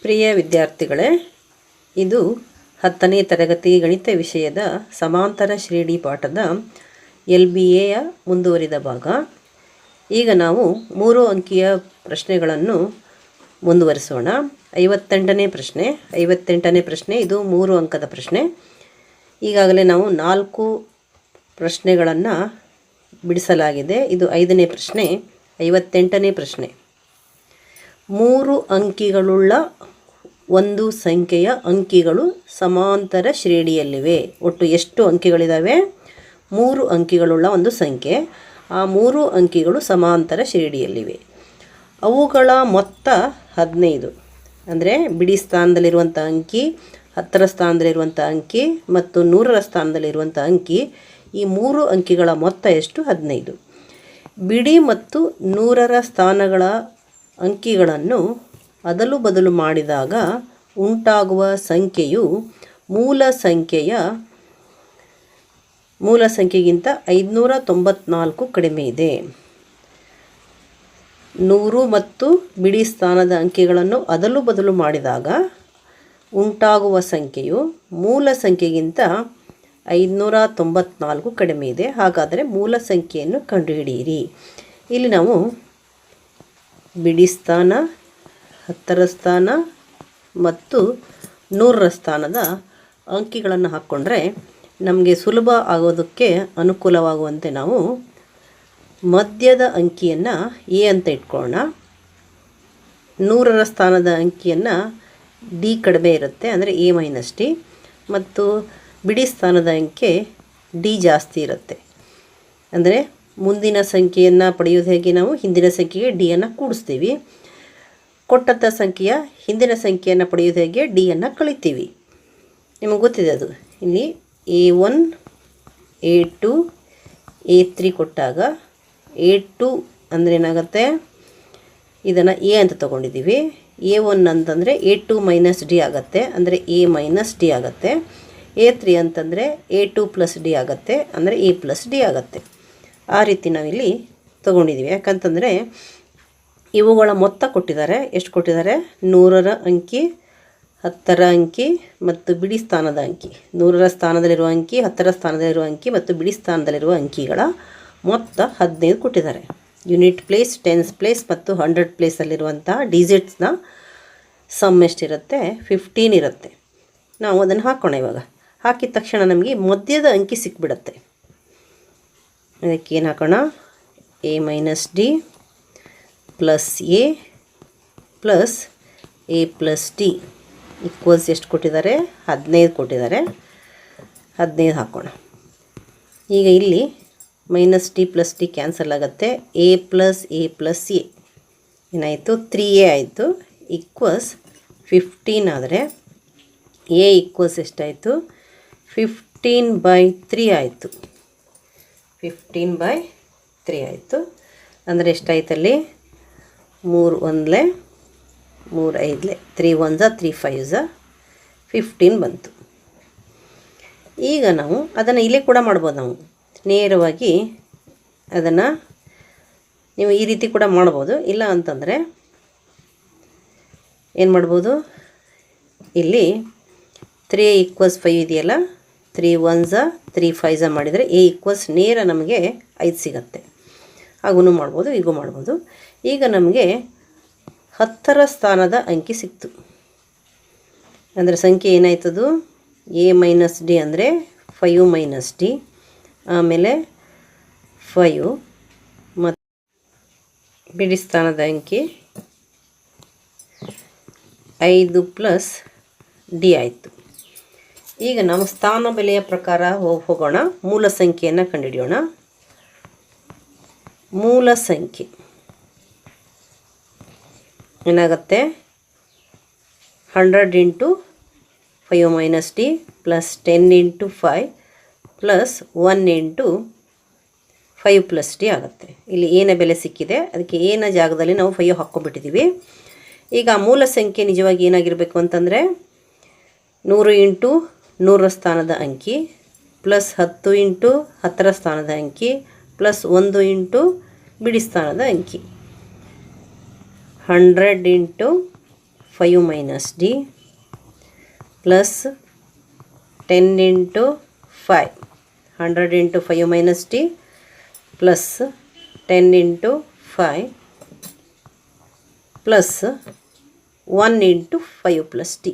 ಪ್ರಿಯ ವಿದ್ಯಾರ್ಥಿಗಳೇ, ಇದು 10ನೇ ತರಗತಿ ಗಣಿತ ವಿಷಯದ ಸಮಾಂತರ ಶ್ರೇಣಿ ಪಾಠದ LBAಯ ಮುಂದುವರಿದ ಭಾಗ. ಈಗ ನಾವು 3 ಅಂಕಿಯ ಪ್ರಶ್ನೆಗಳನ್ನು ಮುಂದುವರಿಸೋಣ. 58ನೇ ಪ್ರಶ್ನೆ ಇದು 3 ಅಂಕದ ಪ್ರಶ್ನೆ. ಈಗಾಗಲೇ ನಾವು 4 ಪ್ರಶ್ನೆಗಳನ್ನು ಬಿಡಿಸಲಾಗಿದೆ. ಇದು 5ನೇ ಪ್ರಶ್ನೆ. 58ನೇ ಪ್ರಶ್ನೆ. 3 ಅಂಕಿಗಳುಳ್ಳ ಒಂದು ಸಂಖ್ಯೆಯ ಅಂಕಿಗಳು ಸಮಾಂತರ ಶ್ರೇಣಿಯಲ್ಲಿವೆ. ಒಟ್ಟು ಎಷ್ಟು ಅಂಕಿಗಳಿದ್ದಾವೆ? 3 ಅಂಕಿಗಳುಳ್ಳ ಒಂದು ಸಂಖ್ಯೆ. ಆ 3 ಅಂಕಿಗಳು ಸಮಾಂತರ ಶ್ರೇಣಿಯಲ್ಲಿವೆ. ಅವುಗಳ ಮೊತ್ತ 15. ಅಂದರೆ ಬಿಡಿ ಸ್ಥಾನದಲ್ಲಿರುವಂಥ ಅಂಕಿ, 10ರ ಸ್ಥಾನದಲ್ಲಿರುವಂಥ ಅಂಕಿ ಮತ್ತು 100ರ ಸ್ಥಾನದಲ್ಲಿರುವಂಥ ಅಂಕಿ. ಈ 3 ಅಂಕಿಗಳ ಮೊತ್ತ ಎಷ್ಟು? 15. ಬಿಡಿ ಮತ್ತು 100ರ ಸ್ಥಾನಗಳ ಅಂಕಿಗಳನ್ನು ಅದಲು ಬದಲು ಮಾಡಿದಾಗ ಉಂಟಾಗುವ ಸಂಖ್ಯೆಯು ಮೂಲ ಸಂಖ್ಯೆಗಿಂತ 594 ಕಡಿಮೆ ಇದೆ. 100 ಮತ್ತು ಬಿಡಿ ಸ್ಥಾನದ ಅಂಕಿಗಳನ್ನು ಅದಲು ಬದಲು ಮಾಡಿದಾಗ ಉಂಟಾಗುವ ಸಂಖ್ಯೆಯು ಮೂಲ ಸಂಖ್ಯೆಗಿಂತ 594 ಕಡಿಮೆ ಇದೆ. ಹಾಗಾದರೆ ಮೂಲ ಸಂಖ್ಯೆಯನ್ನು ಕಂಡುಹಿಡಿಯಿರಿ. ಇಲ್ಲಿ ನಾವು ಬಿಡಿ ಸ್ಥಾನ, 10ರ ಸ್ಥಾನ ಮತ್ತು 100ರ ಸ್ಥಾನದ ಅಂಕಿಗಳನ್ನು ಹಾಕ್ಕೊಂಡ್ರೆ ನಮಗೆ ಸುಲಭ ಆಗೋದಕ್ಕೆ ಅನುಕೂಲವಾಗುವಂತೆ ನಾವು ಮಧ್ಯದ ಅಂಕಿಯನ್ನು ಎ ಅಂತ ಇಟ್ಕೊಳ್ಳೋಣ. 100ರ ಸ್ಥಾನದ ಅಂಕಿಯನ್ನು ಡಿ ಕಡಿಮೆ ಇರುತ್ತೆ, ಅಂದರೆ A-D, ಮತ್ತು ಬಿಡಿ ಸ್ಥಾನದ ಅಂಕೆ ಡಿ ಜಾಸ್ತಿ ಇರುತ್ತೆ. ಅಂದರೆ ಮುಂದಿನ ಸಂಖ್ಯೆಯನ್ನು ಪಡೆಯೋದು ಹೇಗೆ? ನಾವು ಹಿಂದಿನ ಸಂಖ್ಯೆಗೆ ಡಿಯನ್ನು ಕೂಡಿಸ್ತೀವಿ. ಕೊಟ್ಟಂಥ ಸಂಖ್ಯೆಯ ಹಿಂದಿನ ಸಂಖ್ಯೆಯನ್ನು ಪಡೆಯೋದು ಹೇಗೆ? ಡಿಯನ್ನು ಕಳಿತೀವಿ. ನಿಮಗೆ ಗೊತ್ತಿದೆ ಅದು. ಇಲ್ಲಿ A1, A2, A3 ಕೊಟ್ಟಾಗ A2 ಅಂದರೆ ಏನಾಗುತ್ತೆ? ಇದನ್ನು ಎ ಅಂತ ತೊಗೊಂಡಿದ್ದೀವಿ. A1 ಅಂತಂದರೆ A2 ಮೈನಸ್ ಡಿ ಆಗುತ್ತೆ, ಅಂದರೆ A ಮೈನಸ್ ಡಿ ಆಗುತ್ತೆ. A3 ಅಂತಂದರೆ A2 ಪ್ಲಸ್ ಡಿ ಆಗುತ್ತೆ, ಅಂದರೆ A ಪ್ಲಸ್ ಡಿ ಆಗುತ್ತೆ. ಆ ರೀತಿ ನಾವಿಲ್ಲಿ ತೊಗೊಂಡಿದ್ದೀವಿ. ಯಾಕಂತಂದರೆ ಇವುಗಳ ಮೊತ್ತ ಕೊಟ್ಟಿದ್ದಾರೆ. ಎಷ್ಟು ಕೊಟ್ಟಿದ್ದಾರೆ? 100ರ ಅಂಕಿ, 10ರ ಅಂಕಿ ಮತ್ತು ಬಿಡಿ ಸ್ಥಾನದ ಅಂಕಿ. 100ರ ಸ್ಥಾನದಲ್ಲಿರುವ ಅಂಕಿ, 10ರ ಸ್ಥಾನದಲ್ಲಿರುವ ಅಂಕಿ ಮತ್ತು ಬಿಡಿ ಸ್ಥಾನದಲ್ಲಿರುವ ಅಂಕಿಗಳ ಮೊತ್ತ 15 ಕೊಟ್ಟಿದ್ದಾರೆ. ಯೂನಿಟ್ ಪ್ಲೇಸ್, ಟೆನ್ಸ್ ಪ್ಲೇಸ್ ಮತ್ತು 100 ಪ್ಲೇಸಲ್ಲಿರುವಂಥ ಡಿಜಿಟ್ಸ್ನ ಸಮ್ ಎಷ್ಟಿರುತ್ತೆ? 15 ಇರುತ್ತೆ. ನಾವು ಅದನ್ನು ಹಾಕೋಣ. ಇವಾಗ ಹಾಕಿದ ತಕ್ಷಣ ನಮಗೆ ಮಧ್ಯದ ಅಂಕಿ ಸಿಕ್ಬಿಡುತ್ತೆ. ಅದಕ್ಕೆ ಏನು ಹಾಕೋಣ? A-D plus A plus A plus D equals ಎಷ್ಟು ಕೊಟ್ಟಿದ್ದಾರೆ? 15 ಕೊಟ್ಟಿದ್ದಾರೆ. 15 ಹಾಕೋಣ. ಈಗ ಇಲ್ಲಿ minus D plus D cancel ಆಗುತ್ತೆ. A ಪ್ಲಸ್ A ಏನಾಯಿತು? 3A ಆಯಿತು. ಈಕ್ವಲ್ಸ್ 15 ಆದರೆ A ಈಕ್ವಲ್ಸ್ ಎಷ್ಟಾಯಿತು? 15/3 ಆಯಿತು. 15/3 ಆಯಿತು. ಅಂದರೆ ಎಷ್ಟಾಯ್ತಲ್ಲಿ? 3 1 3 5 3 1 3 5 15 ಬಂತು. ಈಗ ನಾವು ಅದನ್ನು ಇಲ್ಲೇ ಕೂಡ ಮಾಡ್ಬೋದು. ನಾವು ನೇರವಾಗಿ ಅದನ್ನು ನೀವು ಈ ರೀತಿ ಕೂಡ ಮಾಡ್ಬೋದು. ಇಲ್ಲ ಅಂತಂದರೆ ಏನು ಮಾಡ್ಬೋದು? ಇಲ್ಲಿ 3 = 5 ಇದೆಯಲ್ಲ, 3 1 3 5 ಮಾಡಿದರೆ A ಈಕ್ವಲ್ಸ್ ನೇರ ನಮಗೆ 5 ಸಿಗುತ್ತೆ. ಹಾಗೂ ಮಾಡ್ಬೋದು, ಈಗೂ ಮಾಡ್ಬೋದು. ಈಗ ನಮಗೆ 10ರ ಸ್ಥಾನದ ಅಂಕಿ ಸಿಕ್ತು. ಅಂದರೆ ಸಂಖ್ಯೆ ಏನಾಯ್ತದು? A-D ಅಂದರೆ 5 - D, ಆಮೇಲೆ 5 ಮತ್ತು ಬಿಡಿ ಸ್ಥಾನದ ಅಂಕಿ 5 ಪ್ಲಸ್ ಡಿ ಆಯಿತು. ಈಗ ನಾವು ಸ್ಥಾನ ಬೆಲೆಯ ಪ್ರಕಾರ ಹೋಗೋಣ. ಮೂಲ ಸಂಖ್ಯೆಯನ್ನು ಕಂಡುಹಿಡಿಯೋಣ. ಮೂಲ ಸಂಖ್ಯೆ ಏನಾಗುತ್ತೆ? 100 × 5 - D plus 10 × 5 plus 1 × 5 plus D ಆಗುತ್ತೆ. ಇಲ್ಲಿ ಏನ ಬೆಲೆ ಸಿಕ್ಕಿದೆ, ಅದಕ್ಕೆ ಏನ ಜಾಗದಲ್ಲಿ ನಾವು 5 ಹಾಕ್ಕೊಂಡ್ಬಿಟ್ಟಿದ್ದೀವಿ. ಈಗ ಮೂಲ ಸಂಖ್ಯೆ ನಿಜವಾಗಿ ಏನಾಗಿರಬೇಕು ಅಂತಂದರೆ 100 × 100ರ ಸ್ಥಾನದ ಅಂಕಿ ಪ್ಲಸ್ 10 × 10ರ ಸ್ಥಾನದ ಅಂಕಿ ಪ್ಲಸ್ 1 × ಬಿಡಿ ಸ್ಥಾನದ ಅಂಕಿ. 100 × 5 minus d plus 10 into 5. 100 into 5 minus d plus 10 into 5 plus 1 into 5 plus d.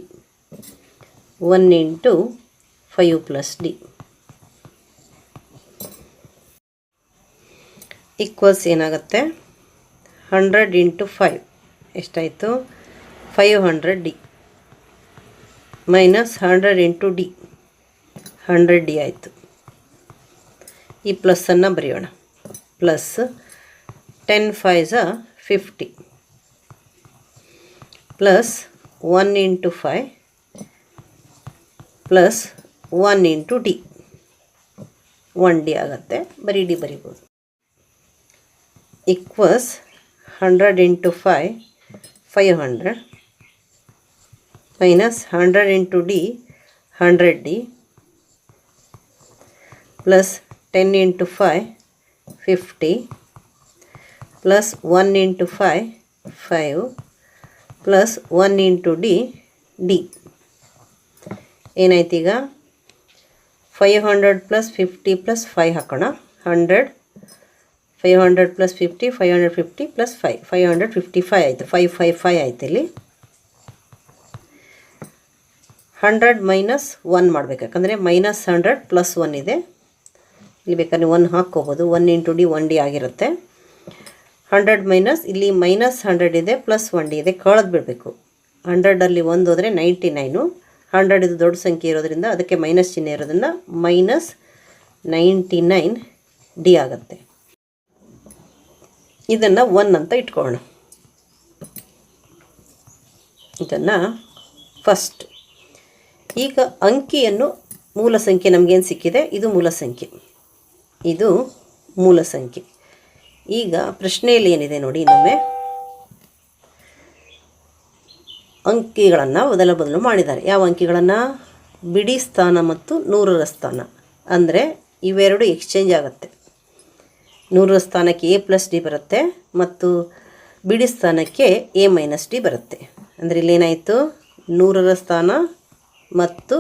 1 into 5 plus d equals ಏನಾಗುತ್ತೆ 100 ಇಂಟು 5 ಎಷ್ಟಾಯಿತು 500 D minus 100 into D 100 D ಆಯಿತು. ಈ ಪ್ಲಸ್ಸನ್ನು ಬರೆಯೋಣ. Plus 10 5s 50 plus 1 into 5 plus 1 into D 1 D ಆಗುತ್ತೆ. ಬರೀ D ಬರಿಬೋದು. Equals 100 into 5 500 minus 100 into D 100 D plus 10 into 5 50 plus 1 into 5 5 plus 1 into D D ಏನಾಯ್ತು ಈಗ 500 ಪ್ಲಸ್ 50 ಪ್ಲಸ್ 5 ಹಾಕೋಣ. 100 500 ಪ್ಲಸ್ 50 550 ಪ್ಲಸ್ 5 555 ಆಯಿತು. 555 ಆಯ್ತು. ಇಲ್ಲಿ 100 ಮೈನಸ್ 1 ಮಾಡಬೇಕು, ಯಾಕಂದರೆ ಮೈನಸ್ 100 ಪ್ಲಸ್ 1 ಇದೆ. ಇಲ್ಲಿ ಬೇಕಾದ್ರೆ 1 ಹಾಕ್ಕೋಬೋದು. 1 ಇಂಟು ಡಿ 1 ಡಿ ಆಗಿರುತ್ತೆ. 100 ಮೈನಸ್ ಇಲ್ಲಿ ಮೈನಸ್ 100 ಇದೆ ಪ್ಲಸ್ 1 ಡಿ ಇದೆ, ಕಳೆದು ಬಿಡಬೇಕು. 100ಅಲ್ಲಿ 1 ಹೋದರೆ 99. 100 ಇದು ದೊಡ್ಡ ಸಂಖ್ಯೆ ಇರೋದ್ರಿಂದ ಅದಕ್ಕೆ ಮೈನಸ್ ಚಿಹ್ನೆ ಇರೋದ್ರಿಂದ ಮೈನಸ್ 99 ಡಿ ಆಗುತ್ತೆ. ಇದನ್ನು 1 ಅಂತ ಇಟ್ಕೊಳ್ಳೋಣ. ಇದನ್ನು ಫಸ್ಟ್. ಈಗ ಅಂಕಿಯನ್ನು ಮೂಲ ಸಂಖ್ಯೆ ನಮಗೇನು ಸಿಕ್ಕಿದೆ, ಇದು ಮೂಲ ಸಂಖ್ಯೆ, ಇದು ಮೂಲ ಸಂಖ್ಯೆ. ಈಗ ಪ್ರಶ್ನೆಯಲ್ಲಿ ಏನಿದೆ ನೋಡಿ, ಇನ್ನೊಮ್ಮೆ ಅಂಕಿಗಳನ್ನು ಬದಲು ಮಾಡಿದ್ದಾರೆ. ಯಾವ ಅಂಕಿಗಳನ್ನು? ಬಿಡಿ ಸ್ಥಾನ ಮತ್ತು 100ರ ಸ್ಥಾನ. ಅಂದರೆ ಇವೆರಡು ಎಕ್ಸ್ಚೇಂಜ್ ಆಗುತ್ತೆ. 100ರ ಸ್ಥಾನಕ್ಕೆ ಎ ಪ್ಲಸ್ ಡಿ ಬರುತ್ತೆ ಮತ್ತು ಬಿಡಿ ಸ್ಥಾನಕ್ಕೆ ಎ ಮೈನಸ್ ಡಿ ಬರುತ್ತೆ. ಅಂದರೆ ಇಲ್ಲೇನಾಯಿತು, 100ರ ಸ್ಥಾನ ಮತ್ತು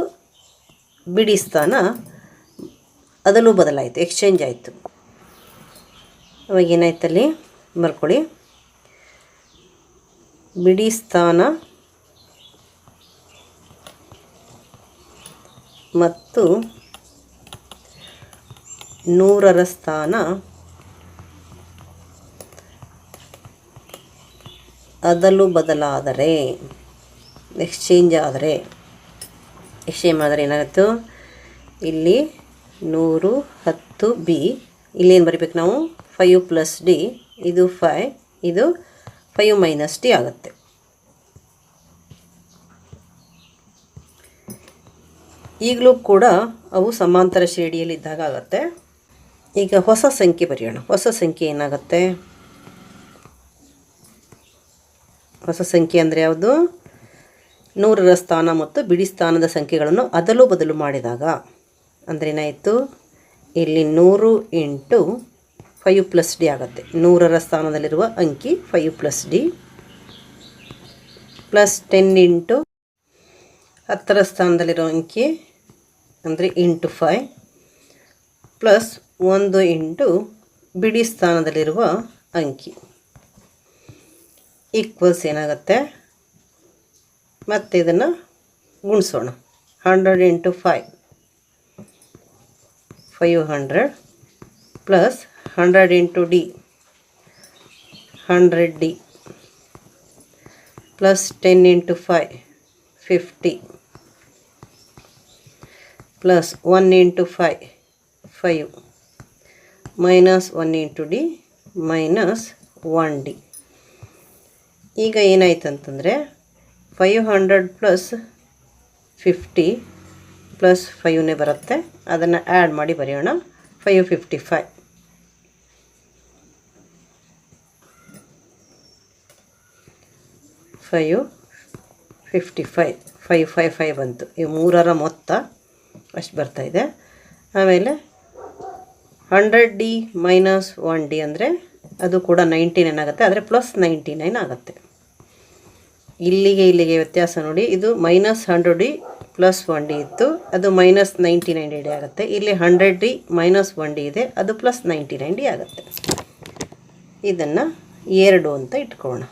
ಬಿಡಿ ಸ್ಥಾನ ಅದಲ್ಲೂ ಬದಲಾಯಿತು, ಎಕ್ಸ್ಚೇಂಜ್ ಆಯಿತು. ಅವಾಗ ಏನಾಯ್ತಲ್ಲಿ ಬರ್ಕೊಳ್ಳಿ, ಬಿಡಿ ಸ್ಥಾನ ಮತ್ತು 100ರ ಸ್ಥಾನ ಅದಲು ಬದಲಾದರೆ, ಎಕ್ಸ್ಚೇಂಜ್ ಆದರೆ ಏನಾಯಿತು, ಇಲ್ಲಿ 100 10 ಬಿ, ಇಲ್ಲೇನು ಬರಿಬೇಕು ನಾವು 5 ಪ್ಲಸ್ ಡಿ, ಇದು 5, ಇದು 5 ಮೈನಸ್ ಡಿ ಆಗುತ್ತೆ. ಈಗಲೂ ಕೂಡ ಅವು ಸಮಾಂತರ ಶ್ರೇಣಿಯಲ್ಲಿದ್ದಾಗ ಆಗುತ್ತೆ. ಈಗ ಹೊಸ ಸಂಖ್ಯೆ ಬರೆಯೋಣ. ಹೊಸ ಸಂಖ್ಯೆ ಏನಾಗುತ್ತೆ, ಹೊಸ ಸಂಖ್ಯೆ ಅಂದರೆ ಯಾವುದು? 100ರ ಸ್ಥಾನ ಮತ್ತು ಬಿಡಿ ಸ್ಥಾನದ ಸಂಖ್ಯೆಗಳನ್ನು ಅದಲು ಬದಲು ಮಾಡಿದಾಗ. ಅಂದರೆ ಏನಾಯಿತು, ಇಲ್ಲಿ 100 ಇಂಟು 5 ಪ್ಲಸ್ ಡಿ ಆಗುತ್ತೆ. 100ರ ಸ್ಥಾನದಲ್ಲಿರುವ ಅಂಕಿ 5 ಪ್ಲಸ್ ಡಿ ಪ್ಲಸ್ 10 ಇಂಟು 10ರ ಸ್ಥಾನದಲ್ಲಿರೋ ಅಂಕಿ ಅಂದರೆ ಇಂಟು 5 ಪ್ಲಸ್ 1 ಇಂಟು ಬಿಡಿ ಸ್ಥಾನದಲ್ಲಿರುವ ಅಂಕಿ ಈಕ್ವಲ್ಸ್ ಏನಾಗುತ್ತೆ, ಮತ್ತು ಇದನ್ನು ಗುಣಿಸೋಣ. 100 into 5 500 plus 100 into D 100 D plus 10 into 5 50 plus 1 into 5 5 minus 1 into D minus 1 D. ಈಗ ಏನಾಯ್ತು ಅಂತಂದರೆ 500 ಪ್ಲಸ್ 50 ಪ್ಲಸ್ 5ನೇ ಬರುತ್ತೆ. ಅದನ್ನು ಆ್ಯಡ್ ಮಾಡಿ ಬರೆಯೋಣ. 555 555 555 ಬಂತು. ಈ 3ರ ಮೊತ್ತ ಅಷ್ಟು ಬರ್ತಾಯಿದೆ. ಆಮೇಲೆ 100 ಡಿ ಮೈನಸ್ 1 ಡಿ ಅಂದರೆ ಅದು ಕೂಡ 99 ಆಗುತ್ತೆ, ಆದರೆ ಪ್ಲಸ್ 99 ಆಗುತ್ತೆ. ಇಲ್ಲಿಗೆ ವ್ಯತ್ಯಾಸ ನೋಡಿ. ಇದು -100D +1D ಇತ್ತು, ಅದು -99D ಆಗುತ್ತೆ. ಇಲ್ಲಿ 100D -1D ಇದೆ, ಅದು +99D ಆಗುತ್ತೆ. ಇದನ್ನು 2 ಅಂತ ಇಟ್ಕೊಳ್ಳೋಣ.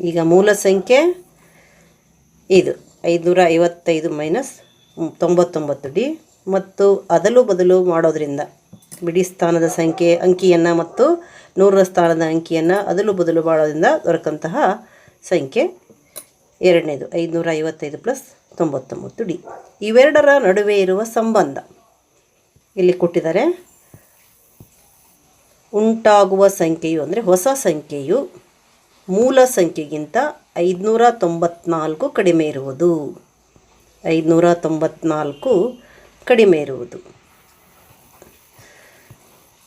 ಈಗ ಮೂಲ ಸಂಖ್ಯೆ ಇದು 555 - 99D, ಮತ್ತು ಅದಲು ಬದಲು ಮಾಡೋದ್ರಿಂದ ಬಿಡಿ ಸ್ಥಾನದ ಅಂಕಿಯನ್ನು ಮತ್ತು 100ರ ಸ್ಥಾನದ ಅಂಕಿಯನ್ನು ಅದಲು ಬದಲು ಮಾಡೋದ್ರಿಂದ ದೊರಕಂತಹ ಸಂಖ್ಯೆ ಎರಡನೇದು 555 + 99D. ಇವೆರಡರ ನಡುವೆ ಇರುವ ಸಂಬಂಧ ಇಲ್ಲಿ ಕೊಟ್ಟಿದ್ದಾರೆ. ಉಂಟಾಗುವ ಸಂಖ್ಯೆಯು ಅಂದರೆ ಹೊಸ ಸಂಖ್ಯೆಯು ಮೂಲ ಸಂಖ್ಯೆಗಿಂತ 594 ಕಡಿಮೆ ಇರುವುದು. 594 ಕಡಿಮೆ ಇರುವುದು.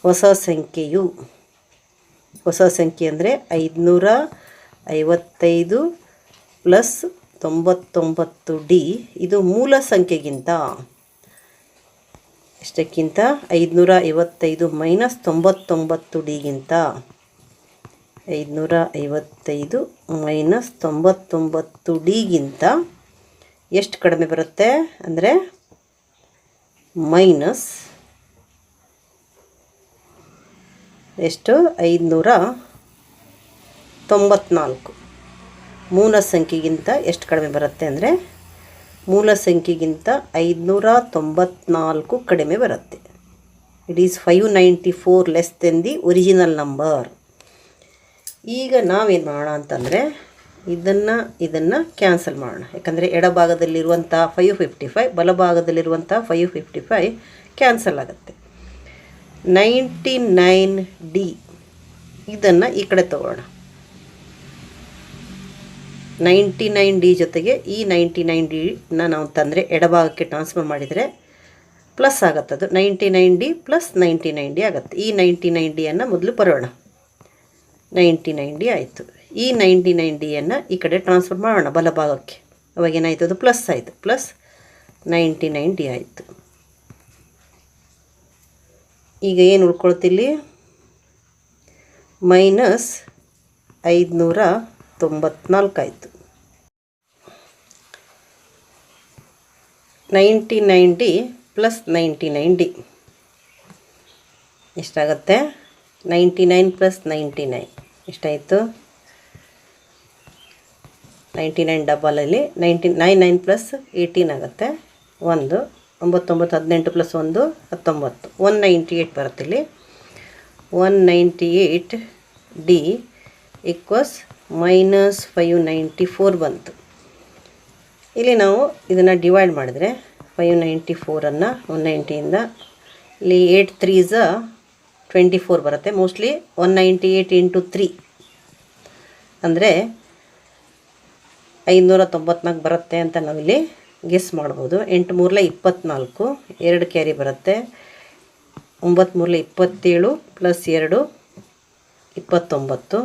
ಹೊಸ ಸಂಖ್ಯೆ ಅಂದರೆ 555 + 99D. ಇದು ಮೂಲ ಸಂಖ್ಯೆಗಿಂತ ಎಷ್ಟಕ್ಕಿಂತ 555 - 99Dಗಿಂತ 555 - 99Dಗಿಂತ ಎಷ್ಟು ಕಡಿಮೆ ಬರುತ್ತೆ ಅಂದರೆ -594. ಮೂಲ ಸಂಖ್ಯೆಗಿಂತ ಎಷ್ಟು ಕಡಿಮೆ ಬರುತ್ತೆ ಅಂದರೆ ಮೂಲ ಸಂಖ್ಯೆಗಿಂತ 594 ಕಡಿಮೆ ಬರುತ್ತೆ. It is 594 less than the original number. ಈಗ ನಾವೇನು ಮಾಡೋಣ ಅಂತಂದರೆ ಇದನ್ನು ಕ್ಯಾನ್ಸಲ್ ಮಾಡೋಣ. ಯಾಕಂದರೆ ಎಡಭಾಗದಲ್ಲಿರುವಂಥ 555 ಬಲಭಾಗದಲ್ಲಿರುವಂಥ 555 ಕ್ಯಾನ್ಸಲ್ ಆಗುತ್ತೆ. 99D ಇದನ್ನು ಈ ಕಡೆ ತಗೊಳ್ಳೋಣ. 99D ಜೊತೆಗೆ ಈ 99Dನ ನಾವು ತಂದರೆ ಎಡಭಾಗಕ್ಕೆ ಟ್ರಾನ್ಸ್ಫರ್ ಮಾಡಿದರೆ ಪ್ಲಸ್ ಆಗುತ್ತೆ. ಅದು 99D + 99D ಆಗುತ್ತೆ. ಈ 99Dಯನ್ನು ಮೊದಲು ಬರೋಣ. 99D ಆಯಿತು. ಈ 99Dಯನ್ನು ಈ ಕಡೆ ಟ್ರಾನ್ಸ್ಫರ್ ಮಾಡೋಣ ಬಲಭಾಗಕ್ಕೆ. ಅವಾಗ ಏನಾಯಿತು, ಅದು ಪ್ಲಸ್ ಆಯಿತು. +99D ಆಯಿತು. ಈಗ ಏನು ಉಳ್ಕೊಳ್ತಿಲ್ಲಿ -594 ಆಯಿತು. 99D + 99D ಎಷ್ಟಾಗುತ್ತೆ? 99 + 99 ಎಷ್ಟಾಯಿತು? 99 ಡಬಲಲ್ಲಿ 99 + 18 ಆಗುತ್ತೆ. 1 9 9 18 + 1 19 198 ಬರುತ್ತೆ. ಇಲ್ಲಿ 198D = -594 ಬಂತು. ಇಲ್ಲಿ ನಾವು ಇದನ್ನು ಡಿವೈಡ್ ಮಾಡಿದರೆ 594ಅನ್ನು 190ಇಂದ ಇಲ್ಲಿ 8 3s 24 ಬರುತ್ತೆ. ಮೋಸ್ಟ್ಲಿ 198 × 3 ಅಂದರೆ 594 ಬರುತ್ತೆ ಅಂತ ನಾವಿಲ್ಲಿ ಗೆಸ್ ಮಾಡ್ಬೋದು. 8 3 24, 2 ಕ್ಯಾರಿ ಬರುತ್ತೆ. 9 3 27 + 2 29,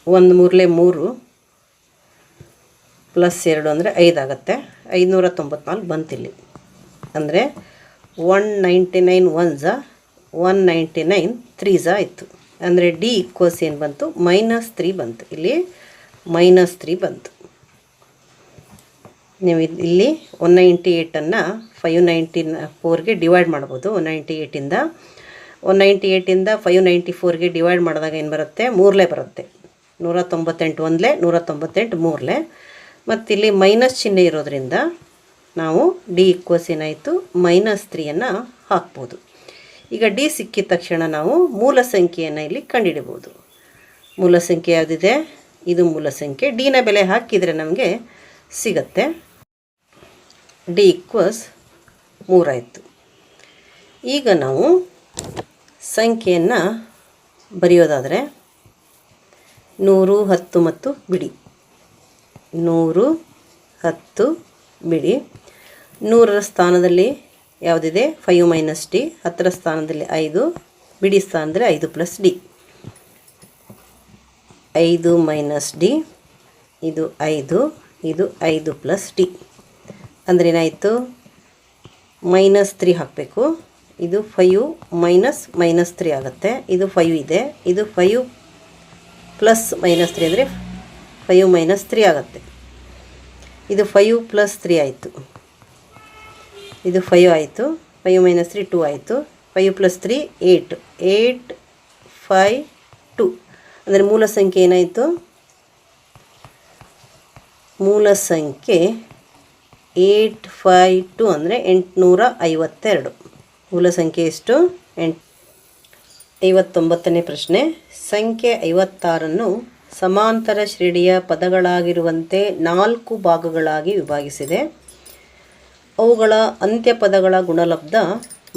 1 3 3 +2 ಅಂದರೆ 5 ಆಗುತ್ತೆ. 594 ಬಂತಿಲ್ಲಿ. ಅಂದರೆ 199 1s 199 3s ಆಯಿತು. ಅಂದರೆ D = ಏನು ಬಂತು? -3 ಬಂತು. ಇಲ್ಲಿ -3 ಬಂತು. ನೀವು ಇಲ್ಲಿ 198ಅನ್ನು 594ಗೆ ಡಿವೈಡ್ ಮಾಡ್ಬೋದು. 198ಇಂದ 594ಗೆ ಡಿವೈಡ್ ಮಾಡಿದಾಗ ಏನು ಬರುತ್ತೆ? 3 ಬರುತ್ತೆ. 198 1 198 3. ಮತ್ತು ಇಲ್ಲಿ ಮೈನಸ್ ಚಿಹ್ನೆ ಇರೋದ್ರಿಂದ ನಾವು D = ಏನಾಯಿತು? -3ಅನ್ನು ಹಾಕ್ಬೋದು. ಈಗ D ಸಿಕ್ಕಿದ ತಕ್ಷಣ ನಾವು ಮೂಲ ಸಂಖ್ಯೆಯನ್ನು ಇಲ್ಲಿ ಕಂಡುಹಿಡಿಬೋದು. ಮೂಲ ಸಂಖ್ಯೆ ಯಾವುದಿದೆ? ಇದು ಮೂಲ ಸಂಖ್ಯೆ. Dನ ಬೆಲೆ ಹಾಕಿದರೆ ನಮಗೆ ಸಿಗತ್ತೆ. D = 3 ಆಯಿತು. ಈಗ ನಾವು ಸಂಖ್ಯೆಯನ್ನು ಬರೆಯೋದಾದರೆ 100 10 ಮತ್ತು ಬಿಡಿ. 100 10 ಬಿಡಿ. 100ರ ಸ್ಥಾನದಲ್ಲಿ ಯಾವುದಿದೆ? 5 - D. 10ರ ಸ್ಥಾನದಲ್ಲಿ 5, ಬಿಡಿ ಸ್ಥಾನದಲ್ಲಿ 5 + D. 5 - D ಇದು 5, ಇದು 5 + D. ಅಂದರೆ ಏನಾಯಿತು? -3 ಹಾಕಬೇಕು. ಇದು 5 -3 ಆಗುತ್ತೆ. ಇದು 5 ಇದೆ. ಇದು 5 + -3 ಅಂದರೆ 5 - 3 ಆಗುತ್ತೆ. ಇದು 5 + 3 ಆಯಿತು. ಇದು 5 ಆಯಿತು. 5 - 3 2 ಆಯಿತು. 5 + 3 8. 8 5 2 ಅಂದರೆ ಮೂಲ ಸಂಖ್ಯೆ ಏನಾಯಿತು? ಮೂಲ ಸಂಖ್ಯೆ 852 ಅಂದರೆ 852. ಮೂಲ ಸಂಖ್ಯೆ ಎಷ್ಟು? 59ನೇ ಪ್ರಶ್ನೆ. ಸಂಖ್ಯೆ 56ನ್ನು ಸಮಾಂತರ ಶ್ರೇಣಿಯ ಪದಗಳಾಗಿರುವಂತೆ 4 ಭಾಗಗಳಾಗಿ ವಿಭಾಗಿಸಿದೆ. ಅವುಗಳ ಅಂತ್ಯಪದಗಳ ಗುಣಲಬ್ಧ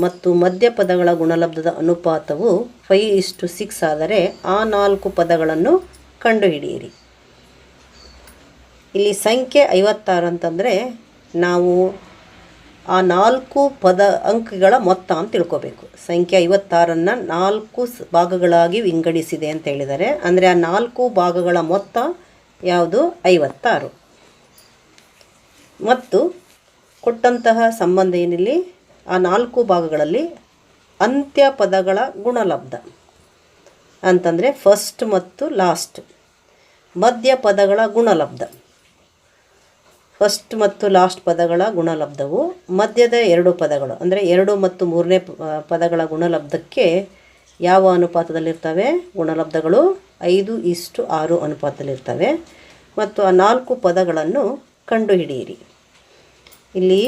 ಮತ್ತು ಮಧ್ಯಪದಗಳ ಗುಣಲಬ್ಧದ ಅನುಪಾತವು 5:6 ಆದರೆ ಆ 4 ಪದಗಳನ್ನು ಕಂಡುಹಿಡಿಯಿರಿ. ಇಲ್ಲಿ ಸಂಖ್ಯೆ 56 ಅಂತಂದರೆ ನಾವು ಆ 4 ಅಂಕಗಳ ಮೊತ್ತ ಅಂತ ತಿಳ್ಕೊಬೇಕು. ಸಂಖ್ಯೆ 56ನ್ನು 4 ಭಾಗಗಳಾಗಿ ವಿಂಗಡಿಸಿದೆ ಅಂತ ಹೇಳಿದ್ದಾರೆ. ಅಂದರೆ ಆ 4 ಭಾಗಗಳ ಮೊತ್ತ ಯಾವುದು? 56. ಮತ್ತು ಕೊಟ್ಟಂತಹ ಸಂಬಂಧ ಏನಿಲ್ಲಿ? ಆ 4 ಭಾಗಗಳಲ್ಲಿ ಅಂತ್ಯ ಪದಗಳ ಗುಣಲಬ್ಧ ಅಂತಂದರೆ ಫಸ್ಟ್ ಮತ್ತು ಲಾಸ್ಟ್. ಮಧ್ಯ ಪದಗಳ ಗುಣಲಬ್ಧ, ಫಸ್ಟ್ ಮತ್ತು ಲಾಸ್ಟ್ ಪದಗಳ ಗುಣಲಬ್ಧವು ಮಧ್ಯದ 2 ಪದಗಳು ಅಂದರೆ 2 ಮತ್ತು 3ನೇ ಪದಗಳ ಗುಣಲಬ್ಧಕ್ಕೆ ಯಾವ ಅನುಪಾತದಲ್ಲಿರ್ತವೆ? ಗುಣಲಬ್ಧಗಳು 5:6 ಅನುಪಾತದಲ್ಲಿರ್ತವೆ. ಮತ್ತು ಆ 4 ಪದಗಳನ್ನು ಕಂಡುಹಿಡಿಯಿರಿ. ಇಲ್ಲಿ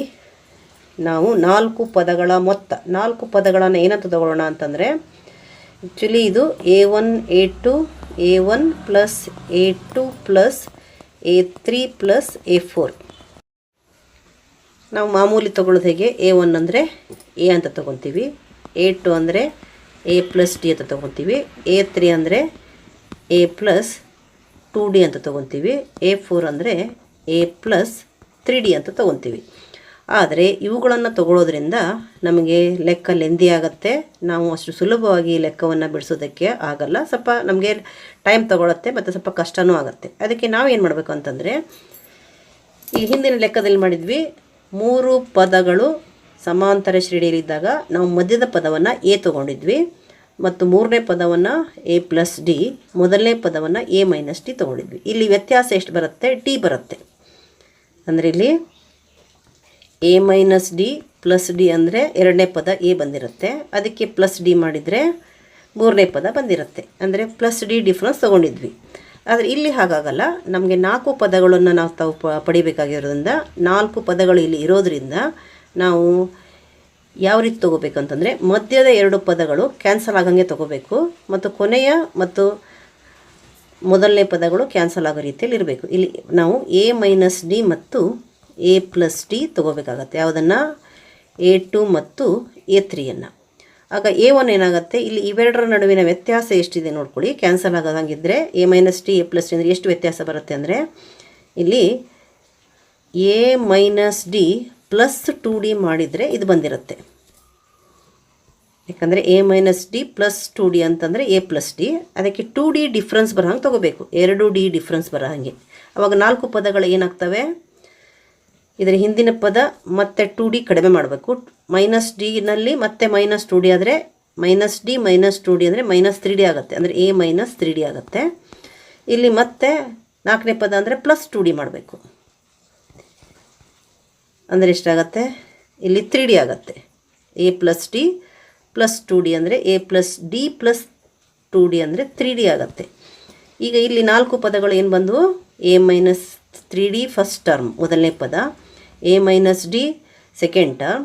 ನಾವು 4 ಪದಗಳ ಮೊತ್ತ, 4 ಪದಗಳನ್ನು ಏನಂತ ತಗೊಳ್ಳೋಣ ಅಂತಂದರೆ ಆ್ಯಕ್ಚುಲಿ ಇದು A1 A2 A1 + A2 + A3 + A4. ನಾವು ಮಾಮೂಲಿ ತಗೊಳ್ಳೋದು ಹೇಗೆ? A1 ಅಂದರೆ A ಅಂತ ತೊಗೊತೀವಿ, A2 ಅಂದರೆ A + D ಅಂತ ತೊಗೊತೀವಿ, A3 ಅಂದರೆ A + 2D ಅಂತ ತೊಗೊತೀವಿ, A4 ಅಂದರೆ A + 3D ಅಂತ ತೊಗೊತೀವಿ. ಆದರೆ ಇವುಗಳನ್ನು ತಗೊಳ್ಳೋದ್ರಿಂದ ನಮಗೆ ಲೆಕ್ಕ ಲೆಂದಿ ಆಗುತ್ತೆ. ನಾವು ಅಷ್ಟು ಸುಲಭವಾಗಿ ಲೆಕ್ಕವನ್ನು ಬಿಡಿಸೋದಕ್ಕೆ ಆಗಲ್ಲ. ಸ್ವಲ್ಪ ನಮಗೆ ಟೈಮ್ ತಗೊಳುತ್ತೆ ಮತ್ತು ಸ್ವಲ್ಪ ಕಷ್ಟವೂ ಆಗುತ್ತೆ. ಅದಕ್ಕೆ ನಾವೇನು ಮಾಡಬೇಕು ಅಂತಂದರೆ, ಈ ಹಿಂದಿನ ಲೆಕ್ಕದಲ್ಲಿ ಮಾಡಿದ್ವಿ, 3 ಪದಗಳು ಸಮಾಂತರ ಶ್ರೇಣಿಯಲ್ಲಿದ್ದಾಗ ನಾವು ಮಧ್ಯದ ಪದವನ್ನು A ತೊಗೊಂಡಿದ್ವಿ ಮತ್ತು 3ನೇ ಪದವನ್ನು A + D, ಮೊದಲನೇ ಪದವನ್ನು A - D ತೊಗೊಂಡಿದ್ವಿ. ಇಲ್ಲಿ ವ್ಯತ್ಯಾಸ ಎಷ್ಟು ಬರುತ್ತೆ? D ಬರುತ್ತೆ. ಅಂದರೆ ಇಲ್ಲಿ A - D + D ಅಂದರೆ ಎರಡನೇ ಪದ A ಬಂದಿರುತ್ತೆ, ಅದಕ್ಕೆ +D ಮಾಡಿದರೆ 3ನೇ ಪದ ಬಂದಿರುತ್ತೆ. ಅಂದರೆ +D ಡಿಫ್ರೆನ್ಸ್ ತೊಗೊಂಡಿದ್ವಿ. ಆದರೆ ಇಲ್ಲಿ ಹಾಗಾಗಲ್ಲ. ನಮಗೆ 4 ಪದಗಳನ್ನು ನಾವು ಪಡಿಬೇಕಾಗಿರೋದ್ರಿಂದ 4 ಪದಗಳು ಇಲ್ಲಿ ಇರೋದರಿಂದ ನಾವು ಯಾವ ರೀತಿ ತೊಗೋಬೇಕಂತಂದರೆ ಮಧ್ಯದ 2 ಪದಗಳು ಕ್ಯಾನ್ಸಲ್ ಆಗಂಗೆ ತೊಗೋಬೇಕು ಮತ್ತು ಕೊನೆಯ ಮತ್ತು ಮೊದಲನೇ ಪದಗಳು ಕ್ಯಾನ್ಸಲ್ ಆಗೋ ರೀತಿಯಲ್ಲಿ ಇರಬೇಕು. ಇಲ್ಲಿ ನಾವು A - D ಮತ್ತು A + D ತೊಗೋಬೇಕಾಗತ್ತೆ. ಯಾವುದನ್ನು? A2 ಮತ್ತು A3ಯನ್ನು. ಆಗ A1 ಏನಾಗುತ್ತೆ? ಇಲ್ಲಿ ಇವೆರಡರ ನಡುವಿನ ವ್ಯತ್ಯಾಸ ಎಷ್ಟಿದೆ ನೋಡ್ಕೊಳ್ಳಿ. ಕ್ಯಾನ್ಸಲ್ ಆಗೋದಂಗಿದ್ದರೆ A - D A + D ಅಂದರೆ ಎಷ್ಟು ವ್ಯತ್ಯಾಸ ಬರುತ್ತೆ ಅಂದರೆ ಇಲ್ಲಿ A - D + 2D ಮಾಡಿದರೆ ಇದು ಬಂದಿರುತ್ತೆ. ಯಾಕಂದರೆ A - D + 2D ಅಂತಂದರೆ A + D, ಅದಕ್ಕೆ 2D ಡಿಫ್ರೆನ್ಸ್ ಬರೋ ಹಂಗೆ ತೊಗೋಬೇಕು. 2D ಡಿಫ್ರೆನ್ಸ್ ಬರೋ ಹಾಗೆ. ಆವಾಗ 4 ಪದಗಳು ಏನಾಗ್ತವೆ? ಇದರ ಹಿಂದಿನ ಪದ ಮತ್ತು 2D ಕಡಿಮೆ ಮಾಡಬೇಕು. -D ಮತ್ತೆ -2D ಆದರೆ -D - 2D ಅಂದರೆ -3D ಆಗುತ್ತೆ. ಅಂದರೆ A - 3D ಆಗುತ್ತೆ. ಇಲ್ಲಿ ಮತ್ತೆ 4ನೇ ಪದ ಅಂದರೆ +2D ಮಾಡಬೇಕು. ಅಂದರೆ ಎಷ್ಟಾಗತ್ತೆ? ಇಲ್ಲಿ 3D ಆಗುತ್ತೆ. A + D + 2D ಅಂದರೆ A + D + 2D ಅಂದರೆ 3D ಆಗುತ್ತೆ. ಈಗ ಇಲ್ಲಿ 4 ಪದಗಳು ಏನು ಬಂದವು? A - 3D ಫಸ್ಟ್ ಟರ್ಮ್ ಮೊದಲನೇ ಪದ, A - D second term,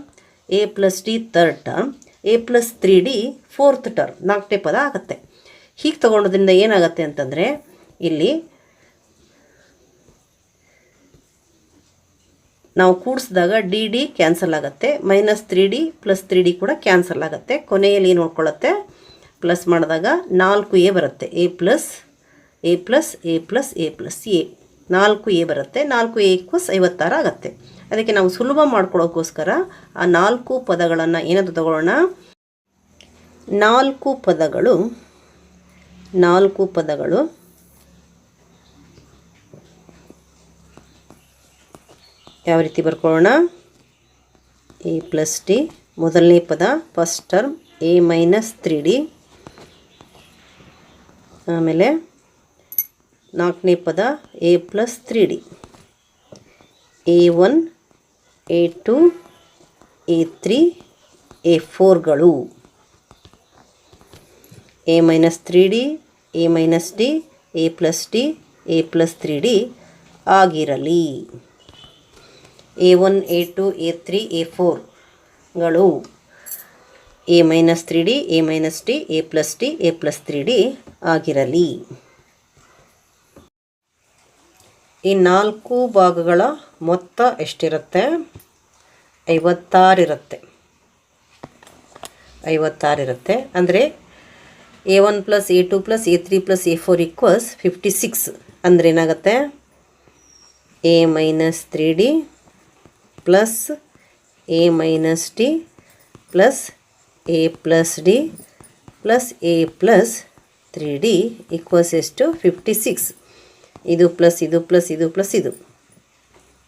A + D third term, A + 3D fourth term, 4ನೇ ಪದ ಆಗುತ್ತೆ. ಹೀಗೆ ತೊಗೊಳೋದ್ರಿಂದ ಏನಾಗುತ್ತೆ ಅಂತಂದರೆ ಇಲ್ಲಿ ನಾವು ಕೂಡಿಸಿದಾಗ D ಕ್ಯಾನ್ಸಲ್ ಆಗುತ್ತೆ, -3D + 3D ಕೂಡ ಕ್ಯಾನ್ಸಲ್ ಆಗುತ್ತೆ. ಕೊನೆಯಲ್ಲಿ ನೋಡ್ಕೊಳ್ಳುತ್ತೆ ಪ್ಲಸ್ ಮಾಡಿದಾಗ 4A ಬರುತ್ತೆ. A + A + A + A + A 4A ಬರುತ್ತೆ. 4A = 56 ಆಗುತ್ತೆ. ಅದಕ್ಕೆ ನಾವು ಸುಲಭ ಮಾಡ್ಕೊಳ್ಳೋಕ್ಕೋಸ್ಕರ ಆ 4 ಪದಗಳನ್ನು ಏನಂತ ತಗೊಳ್ಳೋಣ? 4 ಪದಗಳು ಯಾವ ರೀತಿ ಬರ್ಕೊಳ್ಳೋಣ? A + D ಮೊದಲನೇ ಪದ ಫಸ್ಟ್ ಟರ್ಮ್ A - 3D, ಆಮೇಲೆ ನಾಲ್ಕನೇ ಪದ A plus 3D. A1 A2 A3 A4ಗಳು A minus 3D A minus D A plus D A plus 3D ಆಗಿರಲಿ. A1 A2 A3 A4ಗಳು A minus 3D A minus D A plus D A plus 3D ಆಗಿರಲಿ. ಈ 4 ಭಾಗಗಳ ಮೊತ್ತ ಎಷ್ಟಿರುತ್ತೆ? 56 ಇರುತ್ತೆ. 56 ಇರುತ್ತೆ. ಅಂದರೆ A1 plus A2 plus A3 plus A4 equals 56. ಅಂದರೆ ಏನಾಗುತ್ತೆ? A minus 3D plus A minus D plus A plus D plus A plus 3D equals ಎಷ್ಟು? 56. ಇದು ಪ್ಲಸ್ ಇದು ಪ್ಲಸ್ ಇದು ಪ್ಲಸ್ ಇದು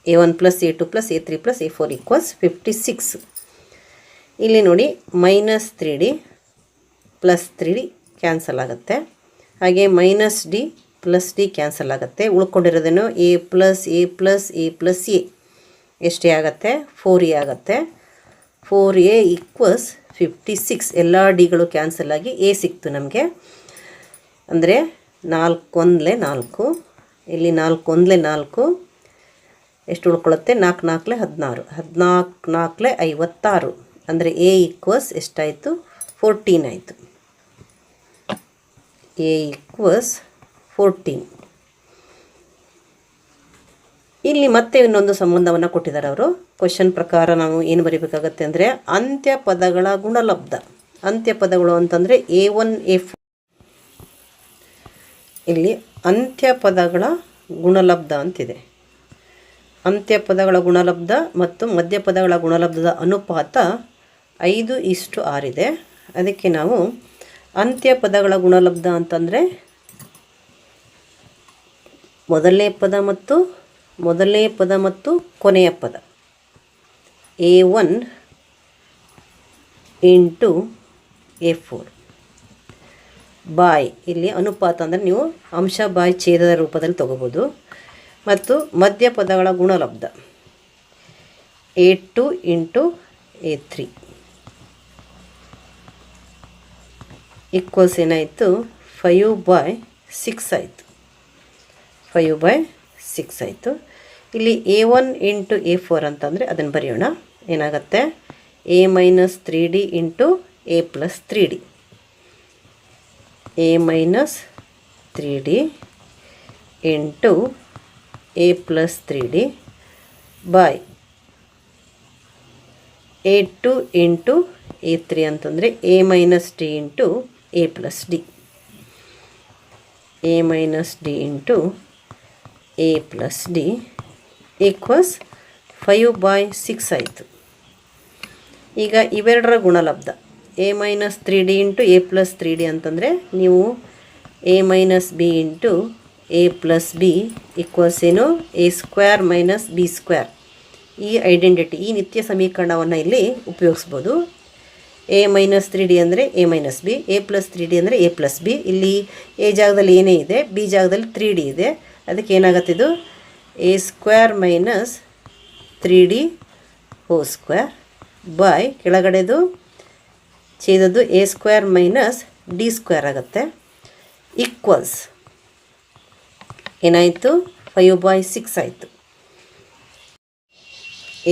A1 plus A2 plus A3 plus A4 equals 56. ಇಲ್ಲಿ ನೋಡಿ minus 3D plus 3D cancel ಆಗುತ್ತೆ. ಹಾಗೆ minus D plus D cancel ಆಗುತ್ತೆ. ಉಳ್ಕೊಂಡಿರೋದೇನು A plus A plus A plus A ಎಷ್ಟೇ ಆಗುತ್ತೆ? 4A ಆಗುತ್ತೆ. 4A equals 56. ಎಲ್ಲ ಡಿಗಳು ಕ್ಯಾನ್ಸಲ್ ಆಗಿ A ಸಿಕ್ತು ನಮಗೆ. ಅಂದರೆ 4 1 4, ಇಲ್ಲಿ 4 1 4, ಎಷ್ಟು ಉಳ್ಕೊಳ್ಳುತ್ತೆ? 4 4 16, 14 4 56. ಅಂದರೆ A ಈಕ್ವಲ್ಸ್ ಎಷ್ಟಾಯಿತು? 14 ಆಯಿತು. A equals 14. ಇಲ್ಲಿ ಮತ್ತೆ ಇನ್ನೊಂದು ಸಂಬಂಧವನ್ನು ಕೊಟ್ಟಿದ್ದಾರೆ ಅವರು. ಕ್ವಶನ್ ಪ್ರಕಾರ ನಾವು ಏನು ಬರೀಬೇಕಾಗತ್ತೆ ಅಂದರೆ ಅಂತ್ಯ ಪದಗಳ ಗುಣಲಬ್ಧ. ಅಂತ್ಯ ಪದಗಳು ಅಂತಂದರೆ A1 A4. ಇಲ್ಲಿ ಅಂತ್ಯ ಪದಗಳ ಗುಣಲಬ್ಧ ಅಂತಿದೆ. ಅಂತ್ಯ ಪದಗಳ ಗುಣಲಬ್ಧ ಮತ್ತು ಮಧ್ಯಪದಗಳ ಗುಣಲಬ್ಧದ ಅನುಪಾತ 5:6 ಇದೆ. ಅದಕ್ಕೆ ನಾವು ಅಂತ್ಯ ಪದಗಳ ಗುಣಲಬ್ಧ ಅಂತಂದರೆ ಮೊದಲನೇ ಪದ ಮತ್ತು ಕೊನೆಯ ಪದ A1 ಇಂಟು A4 ಬಾಯ್. ಇಲ್ಲಿ ಅನುಪಾತ ಅಂದರೆ ನೀವು ಅಂಶ ಬಾಯ್ ಛೇದದ ರೂಪದಲ್ಲಿ ತಗೋಬೋದು. ಮತ್ತು ಮಧ್ಯಪದಗಳ ಗುಣಲಬ್ಧ A2 ಇಂಟು A3 ಈಕ್ವಲ್ಸ್ ಏನಾಯಿತು? 5/6 ಆಯಿತು. 5/6 ಆಯಿತು. ಇಲ್ಲಿ A1 ಇಂಟು A4 ಅಂತಂದರೆ ಅದನ್ನು ಬರೆಯೋಣ. ಏನಾಗುತ್ತೆ? A minus 3D into A plus 3D. A minus 3D into A plus 3D by A2 into A3 ಅಂತಂದರೆ A minus D into A plus D. A minus D into A plus D equals 5/6 ಆಯಿತು. ಈಗ ಇವೆರಡರ ಗುಣಲಬ್ಧ A minus 3D into A plus 3D ಅಂತಂದರೆ ನೀವು A minus B into A plus B equals ಏನು? A square minus B square. ಈ identity, ಈ ನಿತ್ಯ ಸಮೀಕರಣವನ್ನು ಇಲ್ಲಿ ಉಪಯೋಗಿಸ್ಬೋದು. A ಮೈನಸ್ 3D ಅಂದರೆ A minus B, A plus 3D ಅಂದರೆ A ಪ್ಲಸ್ B. ಇಲ್ಲಿ A ಜಾಗದಲ್ಲಿ ಏನೇ ಇದೆ, B ಜಾಗದಲ್ಲಿ 3D ಇದೆ. ಅದಕ್ಕೆ ಏನಾಗುತ್ತಿದ್ದು? A square minus 3D whole square by ಕೆಳಗಡೆದು ಛೇದದ್ದು A square minus D square ಆಗುತ್ತೆ. ಈಕ್ವಲ್ಸ್ ಏನಾಯಿತು? 5/6 ಆಯಿತು.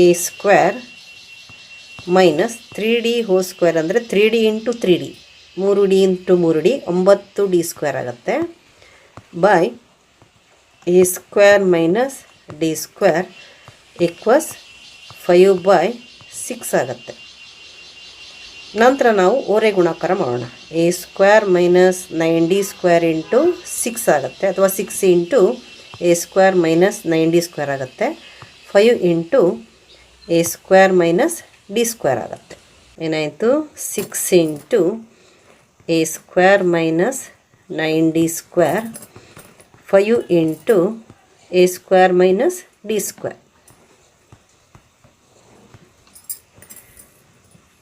A square minus 3D whole square ಅಂದರೆ 3D into 3D, 3D into 3D 9D square ಆಗುತ್ತೆ. By A square minus D square equals 5/6 ಆಗುತ್ತೆ. ನಂತರ ನಾವು ಓರೆ ಗುಣಾಕಾರ ಮಾಡೋಣ. A square minus 9D square into 6 ಆಗುತ್ತೆ, ಅಥವಾ 6 into A square minus 9D square ಆಗುತ್ತೆ. 5 into A square minus D square ಆಗುತ್ತೆ. ಏನಾಯಿತು? 6 into A square minus 9D square 5 into A square minus D square.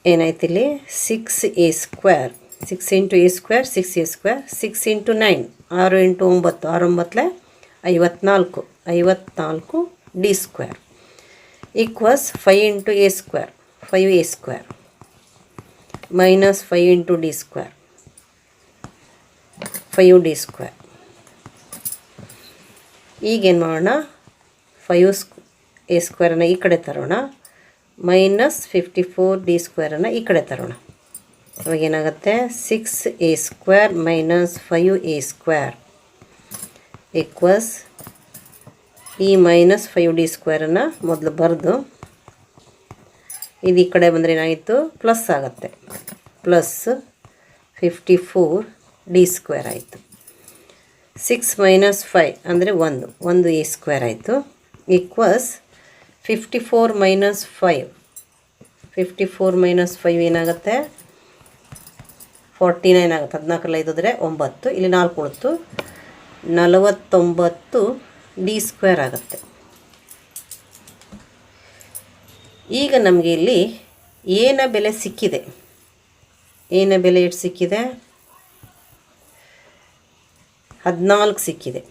ಏನಾಯ್ತು ಇಲ್ಲಿ? 6A square 6 into A square 6a square, 6 into 9 6 into 9 6 9 54 D square equals 5 into A square 5a square minus 5 into D square 5d square. ಈಗೇನು ಮಾಡೋಣ, 5a ಸ್ಕ್ವೇರನ್ನು ಈ ಕಡೆ ತರೋಣ, minus 54d ಸ್ಕ್ವೇರನ್ನು ಈ ಕಡೆ ತರೋಣ. ಅವಾಗ ಏನಾಗುತ್ತೆ, 6a square minus 5a square equals ಈ minus 5d ಸ್ಕ್ವೇರನ್ನು ಮೊದಲು ಬರೆದು ಇದು ಈ ಕಡೆ ಬಂದರೆ ಏನಾಯಿತು, ಪ್ಲಸ್ ಆಗುತ್ತೆ, ಪ್ಲಸ್ 54d ಸ್ಕ್ವೇರ್ ಆಯಿತು. 6 ಮೈನಸ್ 5 ಅಂದರೆ 1 a ಸ್ಕ್ವೇರ್ ಆಯಿತು ಈಕ್ವಸ್ 54 ಮೈನಸ್ 5 54 ಮೈನಸ್ 5 ಏನಾಗುತ್ತೆ, 49 ಆಗುತ್ತೆ. 14 5 9, ಇಲ್ಲಿ 4 ಉಳಿತು, 49 ಡಿ ಸ್ಕ್ವೇರ್ ಆಗುತ್ತೆ. ಈಗ ನಮಗೆ ಇಲ್ಲಿ ಏನ ಬೆಲೆ ಸಿಕ್ಕಿದೆ. ಏನ ಬೆಲೆ ಎಷ್ಟು ಸಿಕ್ಕಿದೆ, 14 ಸಿಕ್ಕಿದೆ.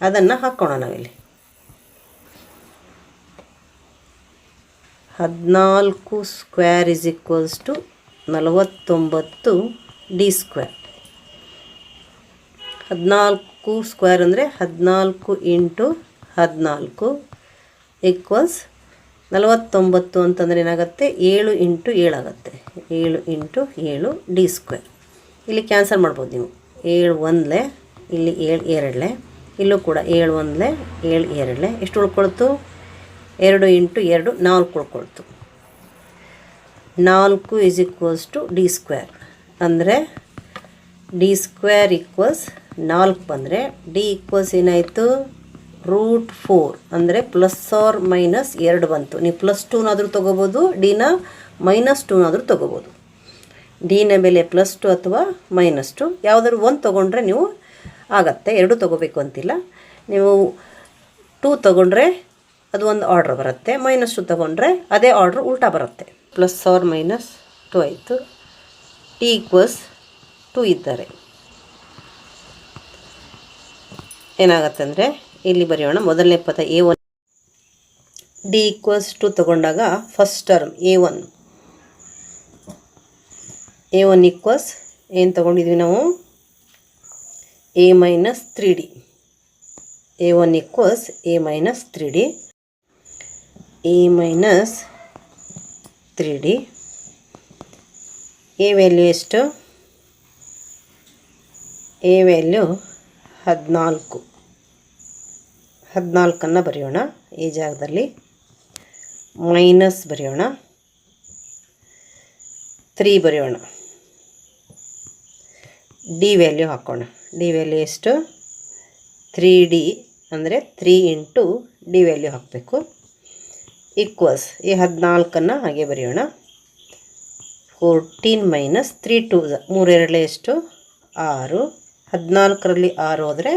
ಅದನ್ನು ಹಾಕೋಣ ನಾವಿಲ್ಲಿ. 14 square is equals to 49 D square. 14 square ಅಂದರೆ 14 ಇಂಟು 14 ಈಕ್ವಲ್ಸ್ 49 ಅಂತಂದರೆ ಏನಾಗುತ್ತೆ, 7 ಇಂಟು 7 ಆಗುತ್ತೆ. 7 ಇಂಟು 7 ಡಿ ಸ್ಕ್ವೇರ್. ಇಲ್ಲಿ ಕ್ಯಾನ್ಸಲ್ ಮಾಡ್ಬೋದು ನೀವು. 7 1 ಇಲ್ಲಿ 7 2 ಇಲ್ಲೂ ಕೂಡ 7 1 7 2 ಎಷ್ಟು ಉಳ್ಕೊಳ್ತು, 2 ಇಂಟು 2 4 ಉಳ್ಕೊಳ್ತು. 4 is equals to D square. ಅಂದರೆ ಡಿ ಸ್ಕ್ವೇರ್ ಈಕ್ವಲ್ಸ್ 4 ಬಂದರೆ ಡಿ ಈಕ್ವಲ್ಸ್ ಏನಾಯಿತು, √4 ಅಂದರೆ ಪ್ಲಸ್ ಆರ್ ಮೈನಸ್ 2 ಬಂತು. ನೀವು +2ನಾದರೂ ತೊಗೋಬೋದು, ಡಿನ -2ನಾದರೂ ತೊಗೋಬೋದು. ಡಿನ ಬೆಲೆ +2 ಅಥವಾ -2 ಯಾವುದಾದ್ರು ಒಂದು ತೊಗೊಂಡ್ರೆ ನೀವು ಆಗತ್ತೆ. 2 ತೊಗೋಬೇಕು ಅಂತಿಲ್ಲ. ನೀವು 2 ತೊಗೊಂಡ್ರೆ ಅದು ಒಂದು ಆರ್ಡ್ರ್ ಬರುತ್ತೆ, -2 ತೊಗೊಂಡ್ರೆ ಅದೇ ಆರ್ಡ್ರ್ ಉಲ್ಟಾ ಬರುತ್ತೆ. ಪ್ಲಸ್ ಆರ್ ಮೈನಸ್ 2 ಆಯಿತು. ಟಿ ಈಕ್ವಲ್ಸ್ 2 ಇದ್ದಾರೆ. ಏನಾಗುತ್ತೆ ಅಂದರೆ ಇಲ್ಲಿ ಬರೆಯೋಣ, ಮೊದಲನೇ ಪದ a1 ಡಿ ಈಕ್ವಲ್ಸ್ 2 ತೊಗೊಂಡಾಗ ಫಸ್ಟ್ ಟರ್ಮ್ a1 ಈಕ್ವಲ್ಸ್ ಏನು ತೊಗೊಂಡಿದ್ವಿ ನಾವು, a minus 3d. a1 equals a minus 3d. a minus 3d. a value ಎಷ್ಟು, a ವ್ಯಾಲ್ಯೂ 14. 14 ಬರೆಯೋಣ. ಈ ಜಾಗದಲ್ಲಿ ಮೈನಸ್ ಬರೆಯೋಣ, 3 ಬರೆಯೋಣ. ಡಿ ವ್ಯಾಲ್ಯೂ ಹಾಕೋಣ. ಡಿ ವ್ಯಾಲ್ಯೂ ಎಷ್ಟು, 3d ಅಂದರೆ 3 ಇಂಟು ಡಿ ವ್ಯಾಲ್ಯೂ ಹಾಕಬೇಕು ಈಕ್ವಲ್ಸ್ ಈ 14 ಹಾಗೆ ಬರೆಯೋಣ. 14 ಮೈನಸ್ 3 2 3 2 ಎಷ್ಟು, 6. 14ರಲ್ಲಿ 6 ಹೋದರೆ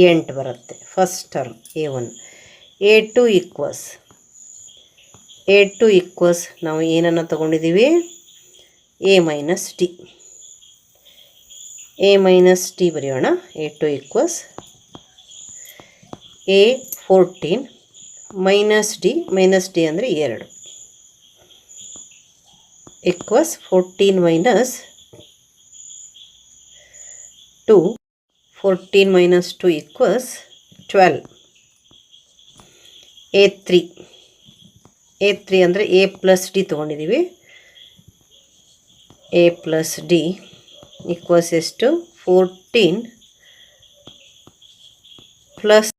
8 ಬರುತ್ತೆ. First term a1. a2 equals ನಾವು ಏನನ್ನು ತೊಗೊಂಡಿದ್ದೀವಿ, a minus D. a minus D ಬರೆಯೋಣ. a2 equals a 14 minus D ಅಂದರೆ 2 equals 14 minus 2. 14 minus 2 equals 12. a3 ಅಂದರೆ a ಪ್ಲಸ್ ಡಿ ತೊಗೊಂಡಿದ್ದೀವಿ. a ಪ್ಲಸ್ ಡಿ ಈಕ್ವಲ್ಸ್ ಎಷ್ಟು, 14 ಪ್ಲಸ್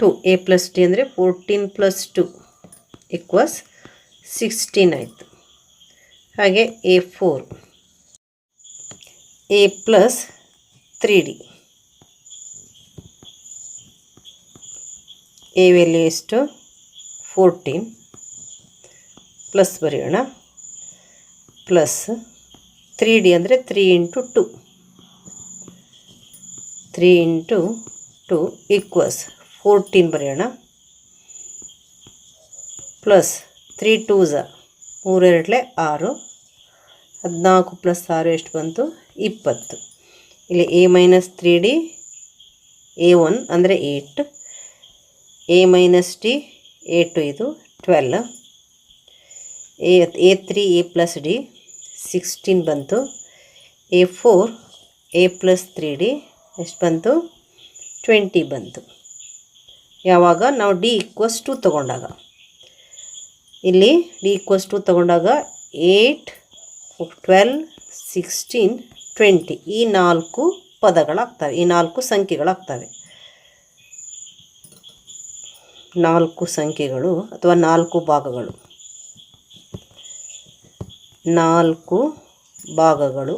2. a ಪ್ಲಸ್ ಡಿ ಅಂದರೆ 14 plus 2 equals 16 ಆಯಿತು. ಹಾಗೆ a4 a plus 3d. a value ಎಷ್ಟು, 14 plus ಬರೆಯೋಣ, ಪ್ಲಸ್ 3d ಅಂದರೆ 3 ಇಂಟು 2. 3 ಇಂಟು 2 ಈಕ್ವಲ್ಸ್ 14 ಬರೆಯೋಣ, ಪ್ಲಸ್ 3 2 3 2 6. 14 ಪ್ಲಸ್ 6 ಎಷ್ಟು ಬಂತು? 20. ಇಲ್ಲಿ a ಮೈನಸ್ 3d a1 ಅಂದರೆ 8, a ಮೈನಸ್ d a2 ಇದು 12, a3 a ಪ್ಲಸ್ d 16 ಬಂತು, a4 a ಪ್ಲಸ್ 3d ಎಷ್ಟು ಬಂತು? 20 ಬಂತು. ಯಾವಾಗ ನಾವು d ಈಕ್ವಸ್ 2 ತೊಗೊಂಡಾಗ, ಇಲ್ಲಿ d ಈಕ್ವಸ್ 2 ತೊಗೊಂಡಾಗ 8, 12, 16, 20 ಈ 4 ಪದಗಳಾಗ್ತವೆ, ಈ 4 ಸಂಖ್ಯೆಗಳಾಗ್ತವೆ. 4 ಸಂಖ್ಯೆಗಳು ಅಥವಾ 4 ಭಾಗಗಳು, 4 ಭಾಗಗಳು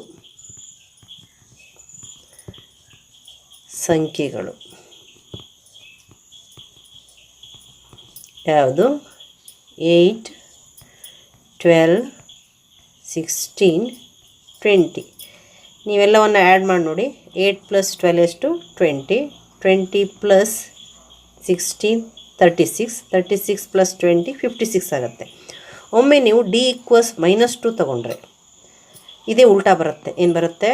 ಸಂಖ್ಯೆಗಳು ಯಾವುದು? 8, 12, 16, 20. ನೀವೆಲ್ಲವನ್ನು ಆ್ಯಡ್ ಮಾಡಿ ನೋಡಿ. 8 ಪ್ಲಸ್ 12 ಎಷ್ಟು? 20, 20 ಪ್ಲಸ್ 16 36, 36 ಪ್ಲಸ್ 20 56 ಆಗುತ್ತೆ. ಒಮ್ಮೆ ನೀವು d ಈಕ್ವಸ್ -2 ತೊಗೊಂಡ್ರೆ ಇದೇ ಉಲ್ಟಾ ಬರುತ್ತೆ. ಏನು ಬರುತ್ತೆ?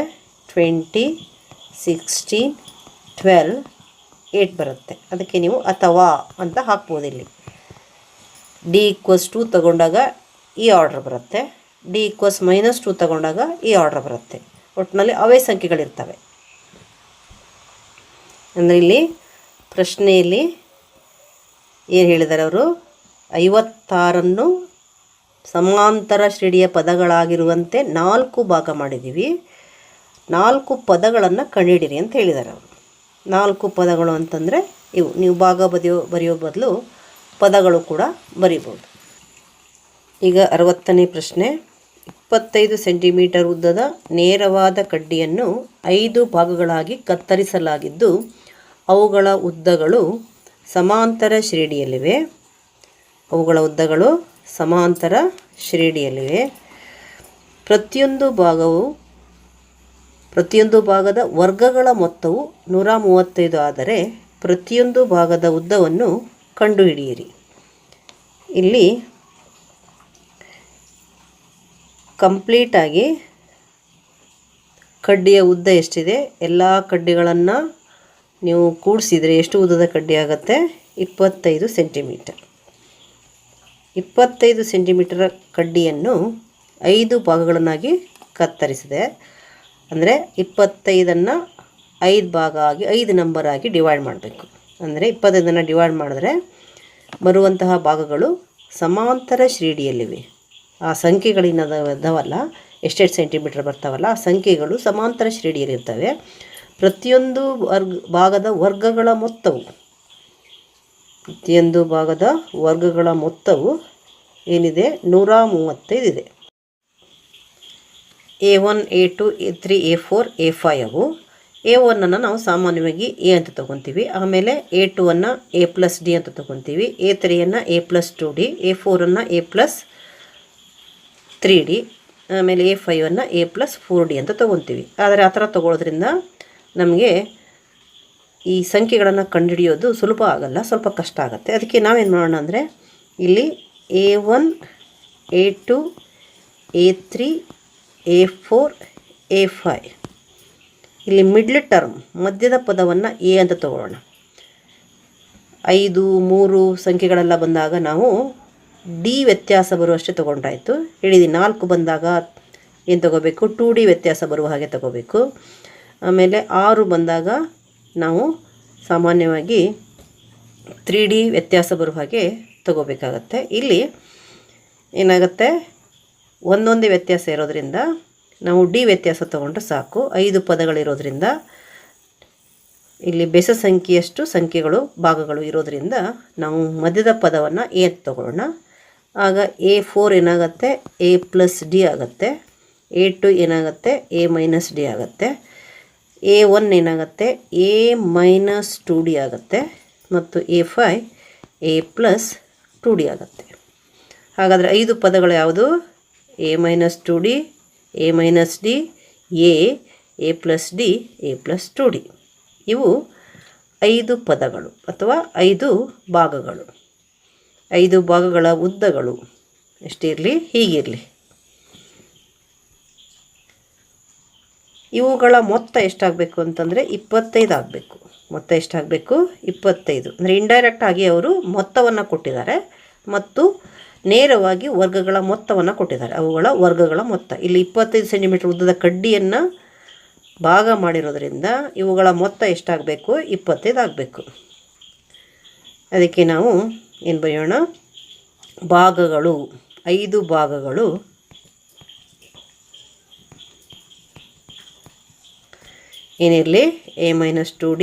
20, 16, 12, 8 ಬರುತ್ತೆ. ಅದಕ್ಕೆ ನೀವು ಅಥವಾ ಅಂತ ಹಾಕ್ಬೋದು. ಇಲ್ಲಿ d ಈಕ್ವಸ್ 2 ತೊಗೊಂಡಾಗ ಈ ಆರ್ಡ್ರ್ ಬರುತ್ತೆ, d ಈಕ್ವಸ್ -2 ತೊಗೊಂಡಾಗ ಈ ಆರ್ಡ್ರ್ ಬರುತ್ತೆ. ಒಟ್ಟಿನಲ್ಲಿ ಅವೇ ಸಂಖ್ಯೆಗಳಿರ್ತವೆ. ಅಂದರೆ ಇಲ್ಲಿ ಪ್ರಶ್ನೆಯಲ್ಲಿ ಏನು ಹೇಳಿದ್ದಾರೆ ಅವರು? 56 ಸಮಾಂತರ ಶ್ರೇಣಿಯ ಪದಗಳಾಗಿರುವಂತೆ 4 ಭಾಗ ಮಾಡಿದ್ದೀವಿ, 4 ಪದಗಳನ್ನು ಕಂಡುಹಿಡಿಯಿರಿ ಅಂತ ಹೇಳಿದ್ದಾರೆ ಅವರು. 4 ಪದಗಳು ಅಂತಂದರೆ ಇವು. ನೀವು ಭಾಗ ಬರೆಯೋ ಬದಲು ಪದಗಳು ಕೂಡ ಬರಿಬೋದು. ಈಗ 60ನೇ ಪ್ರಶ್ನೆ. 25 ಸೆಂಟಿಮೀಟರ್ ಉದ್ದದ ನೇರವಾದ ಕಡ್ಡಿಯನ್ನು 5 ಭಾಗಗಳಾಗಿ ಕತ್ತರಿಸಲಾಗಿದ್ದು ಅವುಗಳ ಉದ್ದಗಳು ಸಮಾಂತರ ಶ್ರೇಣಿಯಲ್ಲಿವೆ. ಅವುಗಳ ಉದ್ದಗಳು ಸಮಾಂತರ ಶ್ರೇಣಿಯಲ್ಲಿವೆ. ಪ್ರತಿಯೊಂದು ಭಾಗದ ವರ್ಗಗಳ ಮೊತ್ತವು 135 ಆದರೆ ಪ್ರತಿಯೊಂದು ಭಾಗದ ಉದ್ದವನ್ನು ಕಂಡುಹಿಡಿಯಿರಿ. ಇಲ್ಲಿ ಕಂಪ್ಲೀಟಾಗಿ ಕಡ್ಡಿಯ ಉದ್ದ ಎಷ್ಟಿದೆ, ಎಲ್ಲ ಕಡ್ಡಿಗಳನ್ನು ನೀವು ಕೂಡಿಸಿದರೆ ಎಷ್ಟು ಉದ್ದದ ಕಡ್ಡಿ ಆಗುತ್ತೆ? 25 ಸೆಂಟಿಮೀಟರ್. 25 ಸೆಂಟಿಮೀಟರ್ ಕಡ್ಡಿಯನ್ನು 5 ಭಾಗಗಳನ್ನಾಗಿ ಕತ್ತರಿಸಿದೆ. ಅಂದರೆ 25ಅನ್ನು 5 ಭಾಗ ಆಗಿ 5 ನಂಬರ್ ಆಗಿ ಡಿವೈಡ್ ಮಾಡಬೇಕು. ಅಂದರೆ 25ಅನ್ನು ಡಿವೈಡ್ ಮಾಡಿದ್ರೆ ಬರುವಂತಹ ಭಾಗಗಳು ಸಮಾಂತರ ಶ್ರೇಣಿಯಲ್ಲಿವೆ. ಆ ಸಂಖ್ಯೆಗಳಿನದವಲ್ಲ, ಎಷ್ಟೆಷ್ಟು ಸೆಂಟಿಮೀಟರ್ ಬರ್ತಾವಲ್ಲ ಆ ಸಂಖ್ಯೆಗಳು ಸಮಾಂತರ ಶ್ರೇಣಿಯಲ್ಲಿರ್ತವೆ. ಪ್ರತಿಯೊಂದು ಭಾಗದ ವರ್ಗಗಳ ಮೊತ್ತವು ಏನಿದೆ? 135 ಇದೆ. A1, A2, A3, A4, A5 ಅವು. A1ಅನ್ನು ನಾವು ಸಾಮಾನ್ಯವಾಗಿ A ಅಂತ ತೊಗೊತೀವಿ. ಆಮೇಲೆ A2ಅನ್ನು A ಪ್ಲಸ್ D ಅಂತ ತೊಗೊತೀವಿ. A3ಅನ್ನು A plus 2D, A4ಅನ್ನು A plus 3D, ಆಮೇಲೆ A5ಅನ್ನು A ಪ್ಲಸ್ 4D ಅಂತ ತೊಗೊತೀವಿ. ಆದರೆ ಆ ಥರ ತೊಗೊಳೋದ್ರಿಂದ ನಮಗೆ ಈ ಸಂಖ್ಯೆಗಳನ್ನು ಕಂಡುಹಿಡಿಯೋದು ಸುಲಭ ಆಗಲ್ಲ, ಸ್ವಲ್ಪ ಕಷ್ಟ ಆಗುತ್ತೆ. ಅದಕ್ಕೆ ನಾವೇನು ಮಾಡೋಣ ಅಂದರೆ ಇಲ್ಲಿ A1, A2, A3, A4, A5 ಇಲ್ಲಿ ಮಿಡ್ಲ್ ಟರ್ಮ್ ಮಧ್ಯದ ಪದವನ್ನು A ಅಂತ ತಗೊಳ್ಳೋಣ. 5, 3 ಸಂಖ್ಯೆಗಳೆಲ್ಲ ಬಂದಾಗ ನಾವು D ವ್ಯತ್ಯಾಸ ಬರುವಷ್ಟೇ ತೊಗೊಂಡ್ರಾಯ್ತು. ಹೇಳಿದಿ 4 ಬಂದಾಗ ಏನು ತೊಗೋಬೇಕು? 2D ವ್ಯತ್ಯಾಸ ಬರುವ ಹಾಗೆ ತೊಗೋಬೇಕು. ಆಮೇಲೆ 6 ಬಂದಾಗ ನಾವು ಸಾಮಾನ್ಯವಾಗಿ 3D ವ್ಯತ್ಯಾಸ ಬರುವ ಹಾಗೆ ತೊಗೋಬೇಕಾಗತ್ತೆ. ಇಲ್ಲಿ ಏನಾಗುತ್ತೆ? ಒಂದೊಂದೇ ವ್ಯತ್ಯಾಸ ಇರೋದ್ರಿಂದ ನಾವು D ವ್ಯತ್ಯಾಸ ತೊಗೊಂಡ್ರೆ ಸಾಕು. 5 ಪದಗಳಿರೋದ್ರಿಂದ ಇಲ್ಲಿ ಬೆಸ ಸಂಖ್ಯೆಯಷ್ಟು ಭಾಗಗಳು ಇರೋದ್ರಿಂದ ನಾವು ಮಧ್ಯದ ಪದವನ್ನು A ಅಂತ ತೊಗೊಳ್ಳೋಣ. ಆಗ A4 ಏನಾಗುತ್ತೆ? A ಪ್ಲಸ್ D ಆಗುತ್ತೆ. A2 ಏನಾಗುತ್ತೆ? A ಮೈನಸ್ D ಆಗುತ್ತೆ. A1 ಏನಾಗುತ್ತೆ? A ಮೈನಸ್ 2D ಆಗುತ್ತೆ. ಮತ್ತು A5 A ಪ್ಲಸ್ 2D ಆಗುತ್ತೆ. ಹಾಗಾದರೆ 5 ಪದಗಳು ಯಾವುದು? A minus 2D, A minus D, A plus D, A plus 2D. ಇವು 5 ಪದಗಳು ಅಥವಾ 5 ಭಾಗಗಳು. 5 ಭಾಗಗಳ ಉದ್ದಗಳು ಎಷ್ಟಿರಲಿ? ಹೀಗಿರಲಿ. ಇವುಗಳ ಮೊತ್ತ ಎಷ್ಟಾಗಬೇಕು ಅಂತಂದರೆ 25 ಆಗಬೇಕು. ಮೊತ್ತ ಎಷ್ಟಾಗಬೇಕು? 25. ಅಂದರೆ ಇಂಡೈರೆಕ್ಟಾಗಿ ಅವರು ಮೊತ್ತವನ್ನು ಕೊಟ್ಟಿದ್ದಾರೆ ಮತ್ತು ನೇರವಾಗಿ ವರ್ಗಗಳ ಮೊತ್ತವನ್ನು ಕೊಟ್ಟಿದ್ದಾರೆ. ಅವುಗಳ ವರ್ಗಗಳ ಮೊತ್ತ ಇಲ್ಲಿ 25 ಸೆಂಟಿಮೀಟರ್ ಉದ್ದದ ಕಡ್ಡಿಯನ್ನು ಭಾಗ ಮಾಡಿರೋದ್ರಿಂದ ಇವುಗಳ ಮೊತ್ತ ಎಷ್ಟಾಗಬೇಕು? 25 ಆಗಬೇಕು. ಅದಕ್ಕೆ ನಾವು ಏನು ಬರೆಯೋಣ? ಭಾಗಗಳು 5 ಭಾಗಗಳು ಏನಿರಲಿ? a-2d,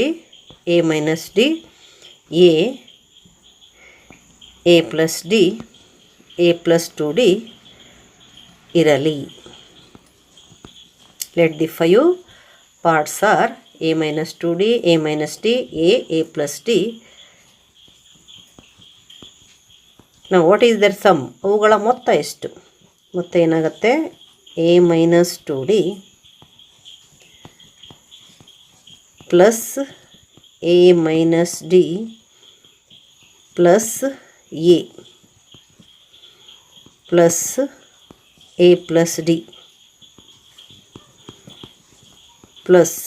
a-d, a+d, a+2d ಇರಲಿ. Let the 5 parts are a-2d, a-d, a+d. Now what is their sum? ಅವುಗಳ ಮೊತ್ತ ಎಷ್ಟು? ಮೊತ್ತ ಏನಾಗುತ್ತೆ? a-2d plus a-d plus a plus a+d plus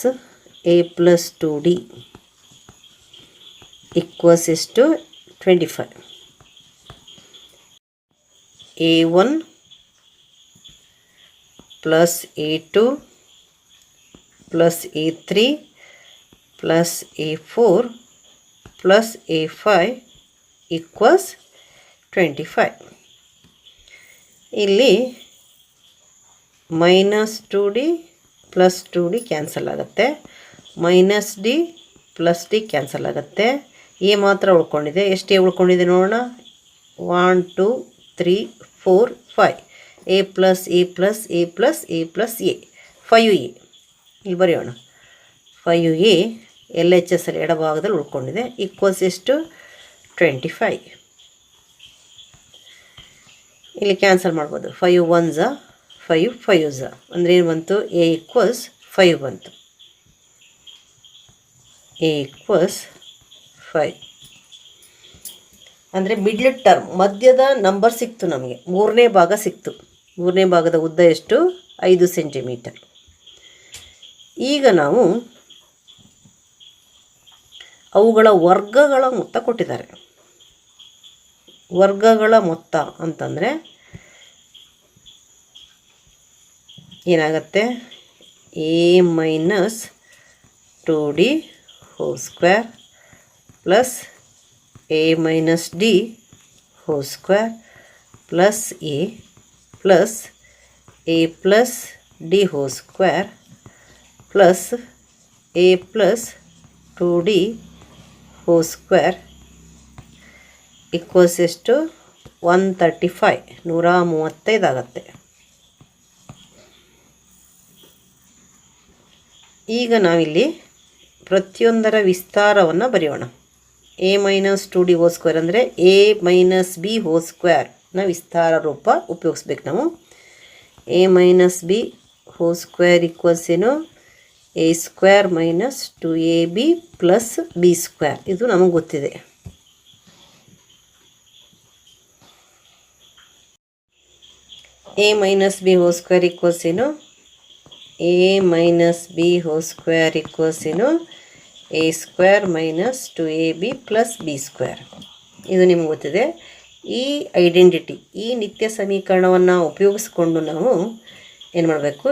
a+2d equals ಎಷ್ಟು? 25. a1 plus a2 plus a3 plus a4 plus a5 equals 25. ಇಲ್ಲಿ -2d plus 2d cancel ಆಗುತ್ತೆ, -d plus d cancel ಆಗುತ್ತೆ. A ಮಾತ್ರ ಉಳ್ಕೊಂಡಿದೆ. ಎಷ್ಟು ಎ ಉಳ್ಕೊಂಡಿದೆ ನೋಡೋಣ? 1 2 3 4 5. a plus a plus a plus a plus a 5a. ಇಲ್ಲಿ ಬರೆಯೋಣ. 5a L H S ಅಲ್ಲಿ ಎಡಭಾಗದಲ್ಲಿ ಉಳ್ಕೊಂಡಿದೆ. ಈಕ್ವಲ್ಸ್ ಎಷ್ಟು? 25. ಇಲ್ಲಿ ಕ್ಯಾನ್ಸಲ್ ಮಾಡ್ಬೋದು. 5 1s 5 5s ಅಂದರೆ ಏನು ಬಂತು? a ಈಕ್ವಲ್ಸ್ 5 ಬಂತು. a ಈಕ್ವಲ್ಸ್ 5 ಅಂದರೆ ಮಿಡ್ಲ್ ಟರ್ಮ್ ಮಧ್ಯದ ನಂಬರ್ ಸಿಕ್ತು ನಮಗೆ. 3ನೇ ಭಾಗ ಸಿಕ್ತು. 3ನೇ ಭಾಗದ ಉದ್ದ ಎಷ್ಟು? 5 ಸೆಂಟಿಮೀಟರ್. ಈಗ ನಾವು ಅವುಗಳ ವರ್ಗಗಳ ಮೊತ್ತ ಕೊಟ್ಟಿದ್ದಾರೆ. ವರ್ಗಗಳ ಮೊತ್ತ ಅಂತಂದರೆ ಏನಾಗುತ್ತೆ? a-2d whole square plus a-d whole square plus a plus a+d whole square plus a+2d hole square equals ಎಷ್ಟು? 135 135 ಆಗುತ್ತೆ. ಈಗ ನಾವಿಲ್ಲಿ ಪ್ರತಿಯೊಂದರ ವಿಸ್ತಾರವನ್ನು ಬರೆಯೋಣ. a-2d ಹೋಲ್ ಸ್ಕ್ವೇರ್ ಅಂದರೆ a-b ಹೋಲ್ ಸ್ಕ್ವೇರ್ನ ವಿಸ್ತಾರ ರೂಪ ಉಪಯೋಗಿಸ್ಬೇಕು ನಾವು. a-b ಹೋಲ್ ಸ್ಕ್ವೇರ್ ಈಕ್ವಲ್ಸ್ ಏನು? a square minus 2ab plus b square. ಇದು ನಮಗೆ ಗೊತ್ತಿದೆ. a-b ಹೋಲ್ ಸ್ಕ್ವೇರ್ ಈಕ್ವಲ್ಸ್ ಏನು? a-b ಹೋಲ್ ಸ್ಕ್ವೇರ್ ಈಕ್ವಲ್ಸ್ ಏನು? a square minus 2ab plus b square. ಇದು ನಿಮ್ಗೆ ಗೊತ್ತಿದೆ. ಈ ಐಡೆಂಟಿಟಿ, ಈ ನಿತ್ಯ ಸಮೀಕರಣವನ್ನು ಉಪಯೋಗಿಸ್ಕೊಂಡು ನಾವು ಏನು ಮಾಡಬೇಕು?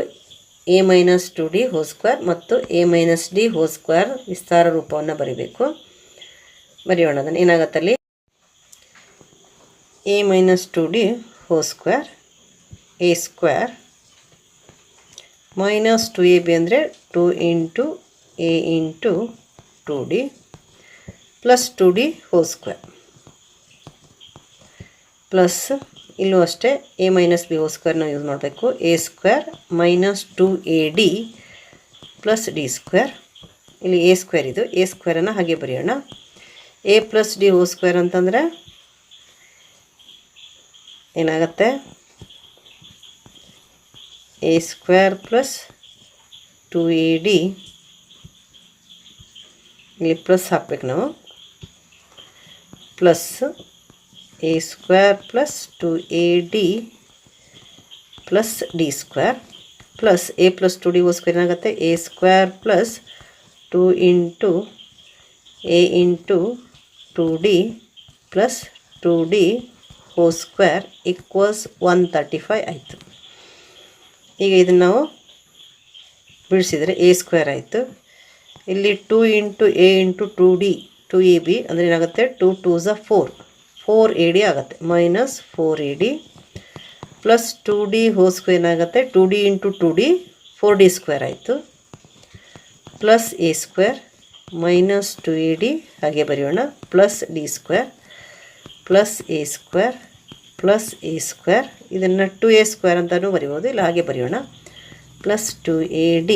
a-2d ಹೋಲ್ ಸ್ಕ್ವೇರ್ ಮತ್ತು a-d ಹೋಲ್ ಸ್ಕ್ವೇರ್ ವಿಸ್ತಾರ ರೂಪವನ್ನು ಬರೀಬೇಕು. ಬರೆಯೋಣ ಅದನ್ನು. ಏನಾಗತ್ತಲ್ಲಿ? a-2d whole square a square minus 2ab ಅಂದರೆ 2 into a into 2d plus 2d whole square plus ಇಲ್ಲೂ ಅಷ್ಟೇ a-b ಹೋಲ್ ಸ್ಕ್ವೇರ್ನ ಯೂಸ್ ಮಾಡಬೇಕು. a square minus 2ad plus d square. ಇಲ್ಲಿ a ಸ್ಕ್ವೇರ್ ಇದು. a ಸ್ಕ್ವೇರನ್ನು ಹಾಗೆ ಬರೆಯೋಣ. a plus d whole square ಅಂತಂದರೆ ಏನಾಗುತ್ತೆ? a ಸ್ಕ್ವೇರ್ ಪ್ಲಸ್ 2ad ಇಲ್ಲಿ ಪ್ಲಸ್ ಹಾಕ್ಬೇಕು ನಾವು. Plus a square plus 2ad plus d square plus A plus 2d whole square ಏನಾಗುತ್ತೆ A square plus 2 into A into 2d plus 2d whole square equals 135 ಆಯಿತು. ಈಗ ಇದನ್ನು ನಾವು ಬಿಡಿಸಿದರೆ A square ಆಯಿತು. ಇಲ್ಲಿ 2 into A into 2d 2ab ಅಂದರೆ ಏನಾಗುತ್ತೆ 2 2s 4 4ad ಆಗುತ್ತೆ minus 4ad plus 2d whole square ಏನಾಗುತ್ತೆ 2d into 2d 4d square ಆಯಿತು plus A square minus 2ad ಹಾಗೆ ಬರೆಯೋಣ plus D square plus A square plus A square ಇದನ್ನು 2a square ಅಂತಲೂ ಬರಿಬೋದು, ಇಲ್ಲ ಹಾಗೆ ಬರೆಯೋಣ plus 2ad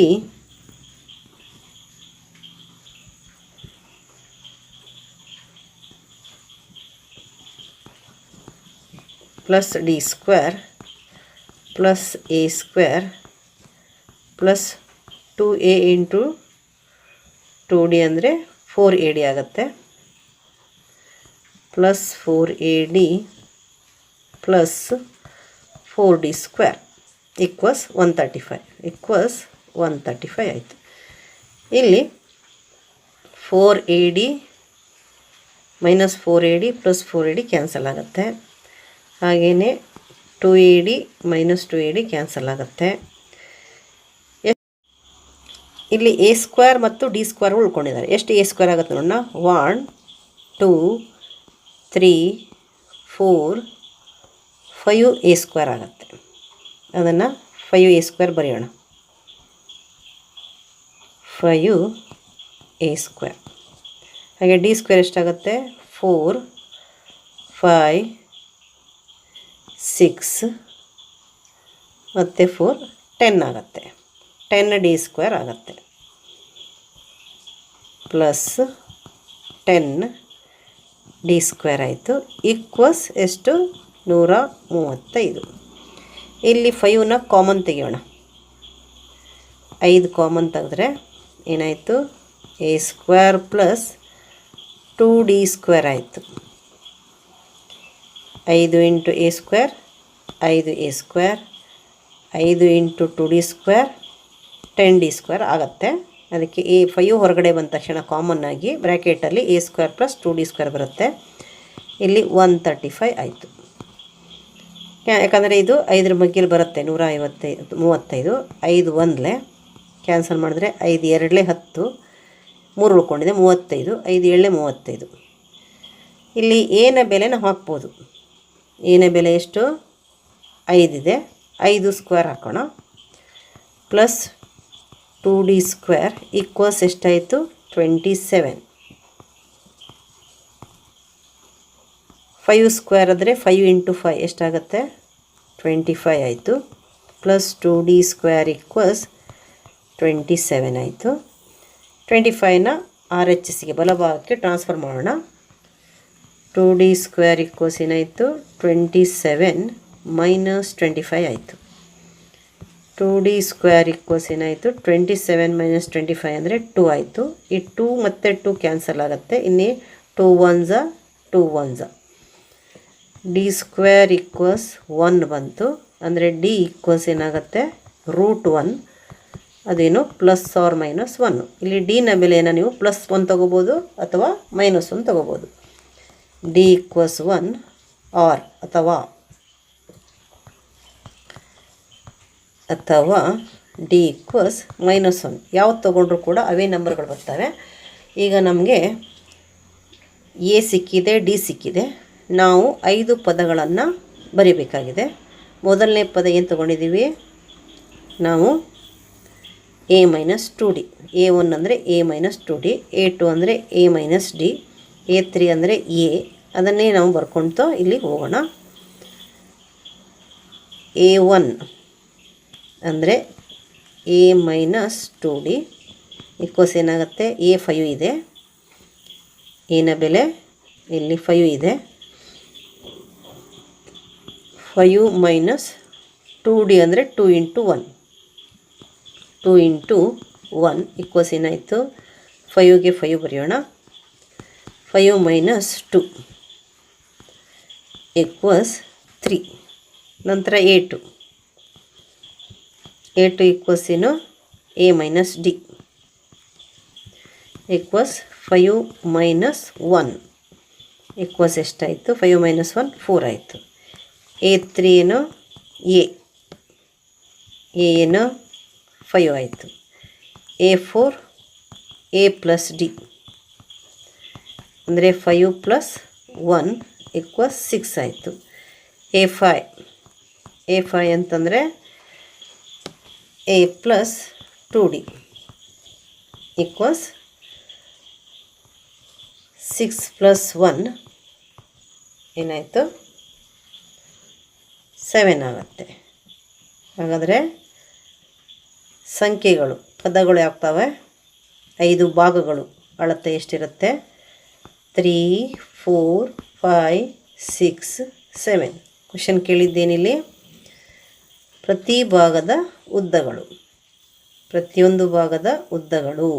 plus D square plus A square plus 2a into 2d ಅಂದರೆ 4ad ಆಗುತ್ತೆ plus 4ad plus 4d square equals 135 ಆಯಿತು. ಇಲ್ಲಿ 4ad minus 4ad plus 4ad cancel ಆಗುತ್ತೆ. ಹಾಗೆಯೇ 2ad ಮೈನಸ್ 2ad ಕ್ಯಾನ್ಸಲ್ ಆಗುತ್ತೆ. ಇಲ್ಲಿ ಎ ಸ್ಕ್ವೇರ್ ಮತ್ತು D square ಉಳ್ಕೊಂಡಿದ್ದಾರೆ. ಎಷ್ಟು ಎ ಸ್ಕ್ವೇರ್ ಆಗುತ್ತೆ ನೋಡೋಣ 1 2 3 4 5 ಎ ಸ್ಕ್ವೇರ್ ಆಗುತ್ತೆ. ಅದನ್ನು 5 ಎ ಸ್ಕ್ವೇರ್ ಬರೆಯೋಣ 5 ಎ ಸ್ಕ್ವೇರ್. ಹಾಗೆ ಡಿ ಸ್ಕ್ವೇರ್ ಎಷ್ಟಾಗುತ್ತೆ 4 5 6 ಮತ್ತು 4 10 ಆಗುತ್ತೆ 10 ಡಿ ಸ್ಕ್ವೇರ್ ಆಗುತ್ತೆ ಪ್ಲಸ್ 10 ಡಿ ಸ್ಕ್ವೇರ್ ಆಯಿತು ಈಕ್ವಲ್ಸ್ ಎಷ್ಟು 135. ಇಲ್ಲಿ 5ನ ಕಾಮನ್ ತೆಗೆಯೋಣ 5 ಕಾಮನ್ ತೆಗೆದ್ರೆ ಏನಾಯಿತು A square plus 2d square ಆಯಿತು 5 into A square 5 A square 5 into 2d square 10d square ಆಗುತ್ತೆ. ಅದಕ್ಕೆ ಎ 5 ಹೊರಗಡೆ ಬಂದ ತಕ್ಷಣ ಕಾಮನ್ನಾಗಿ ಬ್ರ್ಯಾಕೆಟಲ್ಲಿ A square plus 2d square ಬರುತ್ತೆ. ಇಲ್ಲಿ 135 ಆಯಿತು. ಯಾಕಂದರೆ ಇದು 5ರ ಮಗ್ಗಿಲಿ ಬರುತ್ತೆ 135 5 ಒಂದಲೇ ಕ್ಯಾನ್ಸಲ್ ಮಾಡಿದ್ರೆ 5 2 10 3 ಉಳ್ಕೊಂಡಿದೆ 35 5 7 35. ಇಲ್ಲಿ ಏನ ಬೆಲೆನ ಹಾಕ್ಬೋದು. ಏನ ಬೆಲೆ ಎಷ್ಟು 5 ಇದೆ 5 ಸ್ಕ್ವೇರ್ ಹಾಕೋಣ ಪ್ಲಸ್ 2d ಸ್ಕ್ವೇರ್ ಈಕ್ವಲ್ಸ್ ಎಷ್ಟಾಯಿತು 27. 5 ಸ್ಕ್ವೇರ್ ಆದರೆ 5 ಇಂಟು 5 ಎಷ್ಟಾಗುತ್ತೆ 25 ಆಯಿತು ಪ್ಲಸ್ 2d ಸ್ಕ್ವೇರ್ ಈಕ್ವಲ್ಸ್ 27 ಆಯಿತು. 25ನ RHSಗೆ ಬಲಭಾಗಕ್ಕೆ ಟ್ರಾನ್ಸ್ಫರ್ ಮಾಡೋಣ 2d ಸ್ಕ್ವೇರ್ ಈಕ್ವಲ್ಸ್ ಏನಾಯಿತು 27 ಮೈನಸ್ 25 ಆಯಿತು. 2d ಸ್ಕ್ವೇರ್ ಈಕ್ವಲ್ಸ್ ಏನಾಯಿತು 27 ಮೈನಸ್ 25 ಅಂದರೆ 2 ಆಯಿತು. ಈ 2 ಮತ್ತು 2 ಕ್ಯಾನ್ಸಲ್ ಆಗುತ್ತೆ. ಇನ್ನೇ 2 1s 2 1s D square equals 1 ಬಂತು. ಅಂದರೆ ಡಿ ಈಕ್ವಲ್ಸ್ ಏನಾಗುತ್ತೆ √1 ಅದೇನು ಪ್ಲಸ್ ಆರ್ ಮೈನಸ್ 1. ಇಲ್ಲಿ ಡಿನ ಬೆಲೆಯನ್ನು ನೀವು ಪ್ಲಸ್ 1 ತೊಗೋಬೋದು ಅಥವಾ ಮೈನಸ್ 1 ತೊಗೋಬೋದು. ಡಿ ಈಕ್ವಲ್ಸ್ 1 ಆರ್ ಅಥವಾ ಡಿ ಈಕ್ವಲ್ಸ್ ಮೈನಸ್ 1 ಯಾವ್ದು ತೊಗೊಂಡ್ರೂ ಕೂಡ ಅವೇ ನಂಬರ್ಗಳು ಬರ್ತವೆ. ಈಗ ನಮಗೆ ಎ ಸಿಕ್ಕಿದೆ ಡಿ ಸಿಕ್ಕಿದೆ. ನಾವು 5 ಪದಗಳನ್ನು ಬರೀಬೇಕಾಗಿದೆ. ಮೊದಲನೇ ಪದ ಏನು ತೊಗೊಂಡಿದ್ದೀವಿ ನಾವು ಎ ಮೈನಸ್ 2d. A1 ಅಂದರೆ ಎ ಮೈನಸ್ 2d, A2 ಅಂದರೆ ಎ ಮೈನಸ್ ಡಿ, A3 ಅಂದರೆ ಎ. ಅದನ್ನೇ ನಾವು ಬರ್ಕೊಳ್ತಾ ಇಲ್ಲಿ ಹೋಗೋಣ. A1 ಅಂದರೆ ಎ ಮೈನಸ್ 2d ಈಕ್ವಲ್ಸ್ ಏನಾಗುತ್ತೆ ಎ 5 ಇದೆ, ಎನ ಬೆಲೆ ಇಲ್ಲಿ 5 ಇದೆ. 5 ಮೈನಸ್ 2d ಅಂದರೆ 2 ಇಂಟು 1 2 ಇಂಟು 1 ಈಕ್ವಲ್ಸ್ ಏನಾಯಿತು 5ಗೆ 5 ಬರೆಯೋಣ 5 ಮೈನಸ್ 2 ಈಕ್ವಲ್ಸ್ 3. ನಂತರ A2 A2 ಈಕ್ವಲ್ಸ್ ಏನು A minus D equals 5 minus 1 equals ಎಷ್ಟಾಯಿತು? 5 ಮೈನಸ್ 1 4 ಆಯಿತು. A3 ಏನು A ಏನು 5 ಆಯಿತು. A4 A ಪ್ಲಸ್ D ಅಂದರೆ 5 ಪ್ಲಸ್ 1 ಈಕ್ವಲ್ಸ್ 6 ಆಯಿತು. A5 ಅಂತಂದರೆ A plus 2D equals 6 plus 1 ಏನಾಯಿತು? 7 ಆಗುತ್ತೆ. ಹಾಗಾದರೆ ಸಂಖ್ಯೆಗಳು ಪದಗಳು ಯಾವ್ತವೆ? 5 ಭಾಗಗಳು ಅಳತೆ ಎಷ್ಟಿರುತ್ತೆ? 3 4 5 6 7. ಕ್ವೆಶ್ಚನ್ ಕೇಳಿದ್ದೇನಿಲ್ಲಿ? ಪ್ರತಿ ಭಾಗದ ಉದ್ದಗಳು, ಪ್ರತಿಯೊಂದು ಭಾಗದ ಉದ್ದಗಳು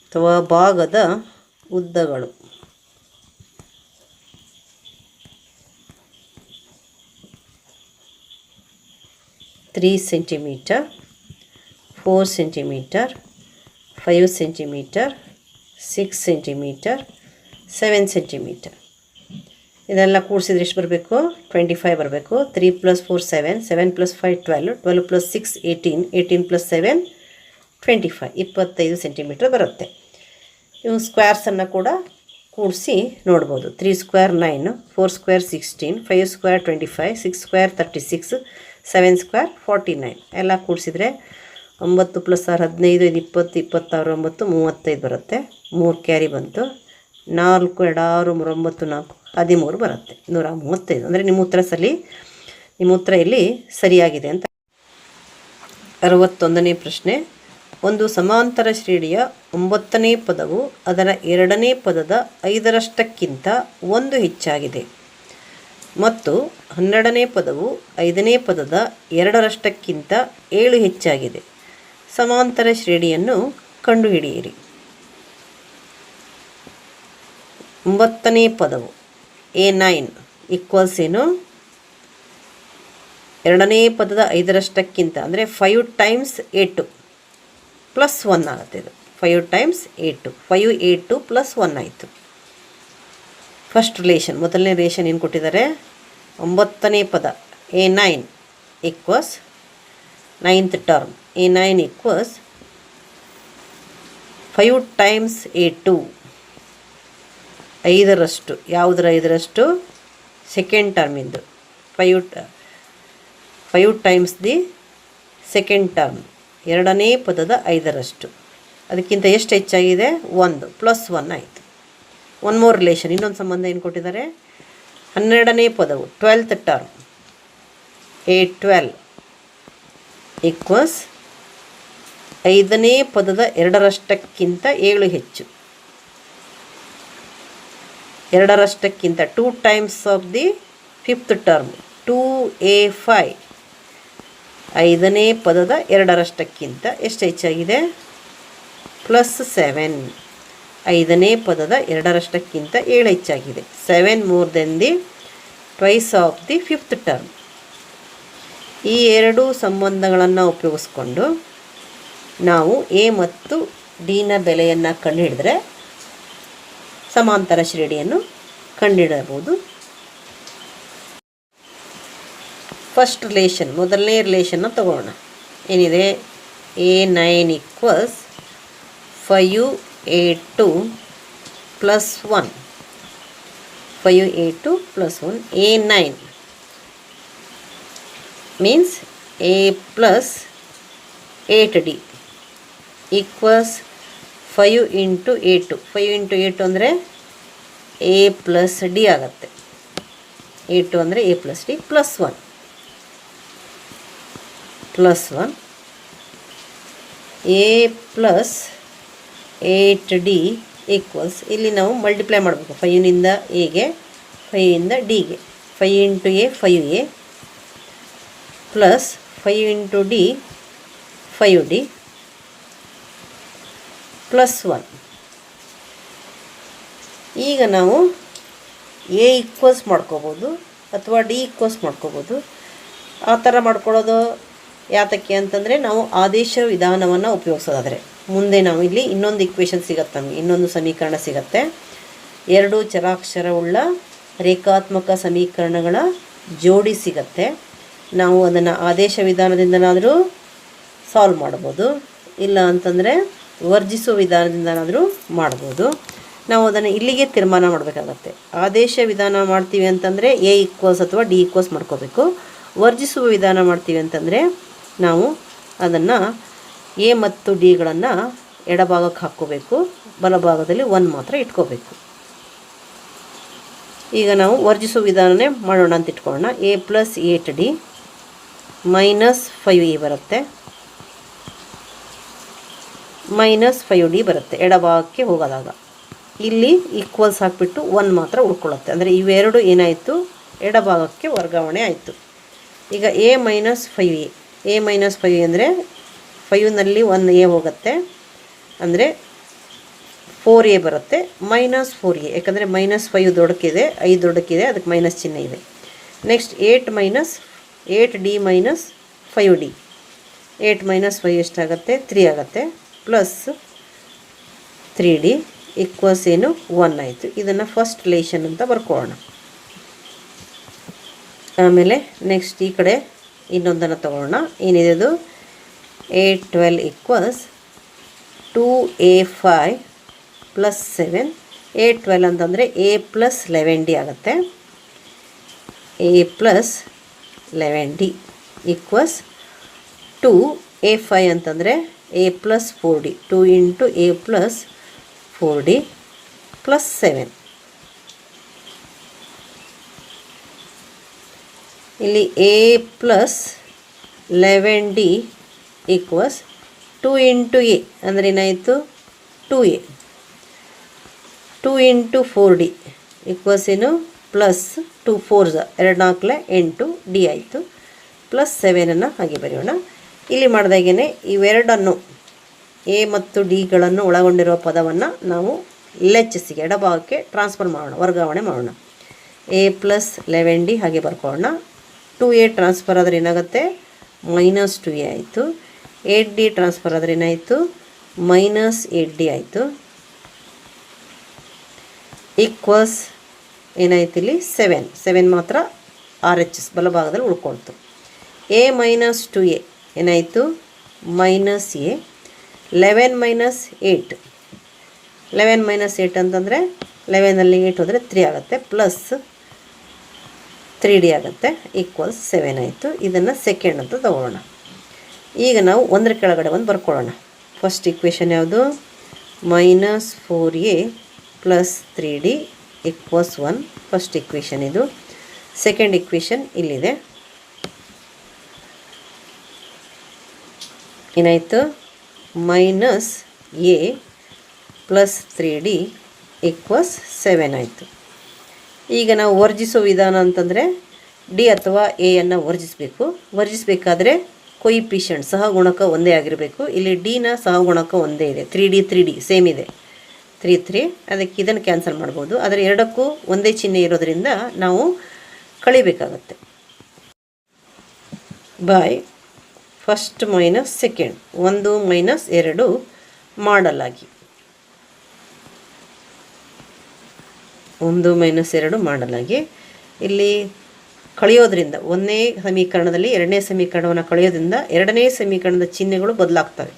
ಅಥವಾ ಭಾಗದ ಉದ್ದಗಳು. Three centimetre, 4 centimetre, 5 centimetre, 6 centimetre, 7 centimetre. ಇದೆಲ್ಲ ಕೂಡಿಸಿದ್ರೆ ಎಷ್ಟು ಬರಬೇಕು? 25 ಬರಬೇಕು. 3 + 4 7, 7 + 5 12, 12 + 6 18, 18 + 7 25, 25 ಸೆಂಟಿಮೀಟರ್ ಬರುತ್ತೆ. ಇವು ಸ್ಕ್ವೇರ್ಸನ್ನು ಕೂಡ ಕೂಡಿಸಿ ನೋಡ್ಬೋದು. 3 square 9, 4 square 16, 5 square 25, 6 square 36, 7 square 49. ಎಲ್ಲ ಕೂಡಿಸಿದ್ರೆ 9 + 6 15, 20, 26, 9 35 ಬರುತ್ತೆ. 3 ಕ್ಯಾರಿ ಬಂತು. 4 2 6 3 9 4 13 ಬರುತ್ತೆ. 135. ಅಂದರೆ ನಿಮ್ಮ ಉತ್ತರ ಇಲ್ಲಿ ಸರಿಯಾಗಿದೆ ಅಂತ. 61ನೇ ಪ್ರಶ್ನೆ. ಒಂದು ಸಮಾಂತರ ಶ್ರೇಣಿಯ 9ನೇ ಪದವು ಅದರ 2ನೇ ಪದದ 5ರಷ್ಟಕ್ಕಿಂತ 1 ಹೆಚ್ಚಾಗಿದೆ ಮತ್ತು 12ನೇ ಪದವು 5ನೇ ಪದದ 2ರಷ್ಟಕ್ಕಿಂತ 7 ಹೆಚ್ಚಾಗಿದೆ. ಸಮಾಂತರ ಶ್ರೇಣಿಯನ್ನು ಕಂಡುಹಿಡಿಯಿರಿ. 9ನೇ ಪದವು A9 ಈಕ್ವಲ್ಸ್ ಏನು? 2ನೇ ಪದದ 5ರಷ್ಟಕ್ಕಿಂತ ಅಂದರೆ 5 ಟೈಮ್ಸ್ A2 ಪ್ಲಸ್ 1 ಆಗುತ್ತೆ. ಇದು 5 ಟೈಮ್ಸ್ A2, 5 A2 ಪ್ಲಸ್ 1 ಆಯಿತು. ಫಸ್ಟ್ ರಿಲೇಷನ್, ಮೊದಲನೇ ರಿಲೇಷನ್ ಏನು ಕೊಟ್ಟಿದ್ದಾರೆ? 9ನೇ ಪದ A9 equals 9th term A9 equals 5 times A2, 5ರಷ್ಟು. ಯಾವುದರ 5ರಷ್ಟು? ಸೆಕೆಂಡ್ ಟರ್ಮಿಂದು. 5 ಟೈಮ್ಸ್ ದಿ ಸೆಕೆಂಡ್ ಟರ್ಮ್, 2ನೇ ಪದದ 5ರಷ್ಟು. ಅದಕ್ಕಿಂತ ಎಷ್ಟು ಹೆಚ್ಚಾಗಿದೆ? 1 ಪ್ಲಸ್ 1 ಆಯಿತು. ಒನ್ ಮೋರ್ ರಿಲೇಷನ್, ಇನ್ನೊಂದು ಸಂಬಂಧ ಏನು ಕೊಟ್ಟಿದ್ದಾರೆ? 12ನೇ ಪದವು 12th ಟರ್ಮ್ A12 ಈಕ್ವಲ್ಸ್ 5ನೇ ಪದದ 2ರಷ್ಟಕ್ಕಿಂತ 7 ಹೆಚ್ಚು. 2ರಷ್ಟಕ್ಕಿಂತ 2 times of the 5th term 2A5, 5ನೇ ಪದದ 2ರಷ್ಟಕ್ಕಿಂತ ಎಷ್ಟು ಹೆಚ್ಚಾಗಿದೆ? ಪ್ಲಸ್ 7. 5ನೇ ಪದದ 2ರಷ್ಟಕ್ಕಿಂತ 7 ಹೆಚ್ಚಾಗಿದೆ. 7 more than the twice of the 5th term. ಈ ಎರಡು ಸಂಬಂಧಗಳನ್ನು ಉಪಯೋಗಿಸ್ಕೊಂಡು ನಾವು A ಮತ್ತು Dನ ಬೆಲೆಯನ್ನು ಕಂಡುಹಿಡಿದ್ರೆ ಸಮಾಂತರ ಶ್ರೇಣಿಯನ್ನು ಕಂಡುಹಿಡಬಹುದು. ಫಸ್ಟ್ ರಿಲೇಷನ್, ಮೊದಲನೇ ರಿಲೇಷನ್ನ ತಗೊಳ್ಳೋಣ. ಏನಿದೆ? A9 equals 5A2 plus 1, 5A2 plus 1. A9 means A plus 8D equals 5 into A2. 5 into A2 ಅಂದರೆ A ಪ್ಲಸ್ D ಆಗುತ್ತೆ. A2 ಅಂದರೆ A plus D plus 1 plus 1. A plus 8D equals, ಇಲ್ಲಿ ನಾವು multiply ಮಾಡಬೇಕು. 5ನಿಂದ Aಗೆ, 5ಇಂದ Dಗೆ. 5 into A 5A plus 5 into D 5D plus 1. ಈಗ ನಾವು A equals ಮಾಡ್ಕೋಬೋದು ಅಥವಾ D ಈಕ್ವಲ್ಸ್ ಮಾಡ್ಕೋಬೋದು. ಆ ಥರ ಮಾಡ್ಕೊಳ್ಳೋದು ಯಾತಕ್ಕೆ ಅಂತಂದರೆ ನಾವು ಆದೇಶ ವಿಧಾನವನ್ನು ಉಪಯೋಗಿಸೋದಾದರೆ ಮುಂದೆ ನಾವು ಇಲ್ಲಿ ಇನ್ನೊಂದು ಇಕ್ವೇಷನ್ ಸಿಗುತ್ತೆ, ನಮಗೆ ಇನ್ನೊಂದು ಸಮೀಕರಣ ಸಿಗುತ್ತೆ. ಎರಡು ಚರಾಕ್ಷರವುಳ್ಳ ರೇಖಾತ್ಮಕ ಸಮೀಕರಣಗಳ ಜೋಡಿ ಸಿಗತ್ತೆ. ನಾವು ಅದನ್ನು ಆದೇಶ ವಿಧಾನದಿಂದನಾದರೂ ಸಾಲ್ವ್ ಮಾಡ್ಬೋದು, ಇಲ್ಲ ಅಂತಂದರೆ ವರ್ಜಿಸುವ ವಿಧಾನದಿಂದನಾದರೂ ಮಾಡ್ಬೋದು. ನಾವು ಅದನ್ನು ಇಲ್ಲಿಗೆ ತೀರ್ಮಾನ ಮಾಡಬೇಕಾಗತ್ತೆ. ಆದೇಶ ವಿಧಾನ ಮಾಡ್ತೀವಿ ಅಂತಂದರೆ ಎ ಈಕ್ವಲ್ಸ್ ಅಥವಾ ಡಿ ಈಕ್ವಲ್ಸ್ ಮಾಡ್ಕೋಬೇಕು. ವರ್ಜಿಸುವ ವಿಧಾನ ಮಾಡ್ತೀವಿ ಅಂತಂದರೆ ನಾವು ಅದನ್ನು ಎ ಮತ್ತು ಡಿಗಳನ್ನು ಎಡಭಾಗಕ್ಕೆ ಹಾಕ್ಕೋಬೇಕು, ಬಲಭಾಗದಲ್ಲಿ 1 ಮಾತ್ರ ಇಟ್ಕೋಬೇಕು. ಈಗ ನಾವು ವರ್ಜಿಸುವ ವಿಧಾನನೇ ಮಾಡೋಣ ಅಂತ ಇಟ್ಕೊಳ್ಳೋಣ. A plus 8d minus 5e ಬರುತ್ತೆ, ಮೈನಸ್ 5d ಬರುತ್ತೆ ಎಡಭಾಗಕ್ಕೆ ಹೋಗೋದಾಗ. ಇಲ್ಲಿ ಈಕ್ವಲ್ಸ್ ಹಾಕಿಬಿಟ್ಟು 1 ಮಾತ್ರ ಉಳ್ಕೊಳ್ಳುತ್ತೆ. ಅಂದರೆ ಇವೆರಡು ಏನಾಯಿತು, ಎಡಭಾಗಕ್ಕೆ ವರ್ಗಾವಣೆ ಆಯಿತು. ಈಗ A minus 5e, A minus 5 ಅಂದರೆ 5ನಲ್ಲಿ 1 ಎ ಹೋಗುತ್ತೆ, ಅಂದರೆ 4a ಬರುತ್ತೆ, ಮೈನಸ್ 4a, ಯಾಕಂದರೆ ಮೈನಸ್ 5 ದೊಡ್ಡಕ್ಕಿದೆ, 5 ದೊಡ್ಡಕ್ಕಿದೆ, ಅದಕ್ಕೆ ಮೈನಸ್ ಚಿಹ್ನೆ ಇದೆ. Next 8d minus 5d, 8 minus 5 ಎಷ್ಟಾಗುತ್ತೆ, 3 ಆಗುತ್ತೆ, ಪ್ಲಸ್ 3d ಈಕ್ವಲ್ಸ್ ಏನು 1 ಆಯಿತು. ಇದನ್ನು ಫಸ್ಟ್ ರಿಲೇಷನ್ ಅಂತ ಬರ್ಕೊಳ್ಳೋಣ. ಆಮೇಲೆ ನೆಕ್ಸ್ಟ್ ಈ ಕಡೆ ಇನ್ನೊಂದನ್ನು ತಗೊಳ್ಳೋಣ. ಏನಿದೆ ಅದು, 8 12 ಈಕ್ವಲ್ಸ್ 2a5 ಪ್ಲಸ್ 7. 8 12 ಅಂತಂದರೆ a ಪ್ಲಸ್ 11d ಆಗುತ್ತೆ. a plus 11d equals 2a5 ಅಂತಂದರೆ a plus 4d, 2 into a plus 4d plus 7. ಇಲ್ಲಿ a plus 11d equals 2 into a ಅಂದರೆ ಏನಾಯಿತು, 2a, 2 ಇಂಟು 4d ಈಕ್ವಲ್ಸ್ ಏನು, ಪ್ಲಸ್ 2 4 2 4 8 d ಆಯಿತು, plus 7 ಹಾಗೆ ಬರೆಯೋಣ. ಇಲ್ಲಿ ಮಾಡಿದಾಗೇ ಇವೆರಡನ್ನು ಎ ಮತ್ತು ಡಿಗಳನ್ನು ಒಳಗೊಂಡಿರುವ ಪದವನ್ನು ನಾವು LHSಗೆ ಎಡಭಾಗಕ್ಕೆ ಟ್ರಾನ್ಸ್ಫರ್ ಮಾಡೋಣ, ವರ್ಗಾವಣೆ ಮಾಡೋಣ. ಎ ಪ್ಲಸ್ 11d ಹಾಗೆ ಬರ್ಕೊಳ್ಳೋಣ. 2a ಟ್ರಾನ್ಸ್ಫರ್ ಆದರೆ ಏನಾಗುತ್ತೆ, ಮೈನಸ್ 2a ಆಯಿತು. 8d ಟ್ರಾನ್ಸ್ಫರ್ ಆದರೆ ಏನಾಯಿತು, ಮೈನಸ್ 8d ಆಯಿತು. ಈಕ್ವಲ್ಸ್ ಏನಾಯ್ತು ಇಲ್ಲಿ 7 ಮಾತ್ರ RHS ಬಲಭಾಗದಲ್ಲಿ ಉಳ್ಕೊಳ್ತು. a ಮೈನಸ್ 2a ಏನಾಯಿತು, ಮೈನಸ್ a. 11 ಮೈನಸ್ 8, 11 ಮೈನಸ್ 8 ಅಂತಂದರೆ 11ನಲ್ಲಿ 8 ಹೋದರೆ 3 ಆಗುತ್ತೆ, ಪ್ಲಸ್ 3d ಆಗುತ್ತೆ, ಈಕ್ವಲ್ಸ್ 7 ಆಯಿತು. ಇದನ್ನು ಸೆಕೆಂಡ್ ಅಂತ ತಗೊಳ್ಳೋಣ. ಈಗ ನಾವು ಒಂದರ ಕೆಳಗಡೆ ಒಂದು ಬರ್ಕೊಳ್ಳೋಣ. ಫಸ್ಟ್ ಇಕ್ವೇಷನ್ ಯಾವುದು, minus 4a plus 3d equals 1. First equation ಇದು. ಸೆಕೆಂಡ್ ಇಕ್ವೇಷನ್ ಇಲ್ಲಿದೆ. ಏನಾಯಿತು, minus a plus 3d equals 7 ಆಯಿತು. ಈಗ ನಾವು ವರ್ಜಿಸೋ ವಿಧಾನ ಅಂತಂದರೆ ಡಿ ಅಥವಾ ಎಯನ್ನು ವರ್ಜಿಸಬೇಕಾದ್ರೆ ಕೊಯಿಫಿಷಿಯಂಟ್ ಸಹಗುಣಕ ಒಂದೇ ಆಗಿರಬೇಕು. ಇಲ್ಲಿ ಡಿನ ಸಹಗುಣಕ ಒಂದೇ ಇದೆ, 3d ಸೇಮ್ ಇದೆ, 3 3. ಅದಕ್ಕೆ ಇದನ್ನು ಕ್ಯಾನ್ಸಲ್ ಮಾಡ್ಬೋದು. ಆದರೆ ಎರಡಕ್ಕೂ ಒಂದೇ ಚಿಹ್ನೆ ಇರೋದರಿಂದ ನಾವು ಕಳಿಬೇಕಾಗತ್ತೆ. By first minus second, 1 minus 2 ಮಾಡಲಾಗಿ, 1 ಮೈನಸ್ 2 ಮಾಡಲಾಗಿ. ಇಲ್ಲಿ ಕಳೆಯೋದ್ರಿಂದ ಒಂದನೇ ಸಮೀಕರಣದಲ್ಲಿ ಎರಡನೇ ಸಮೀಕರಣವನ್ನು ಕಳೆಯೋದ್ರಿಂದ ಎರಡನೇ ಸಮೀಕರಣದ ಚಿಹ್ನೆಗಳು ಬದಲಾಗ್ತವೆ.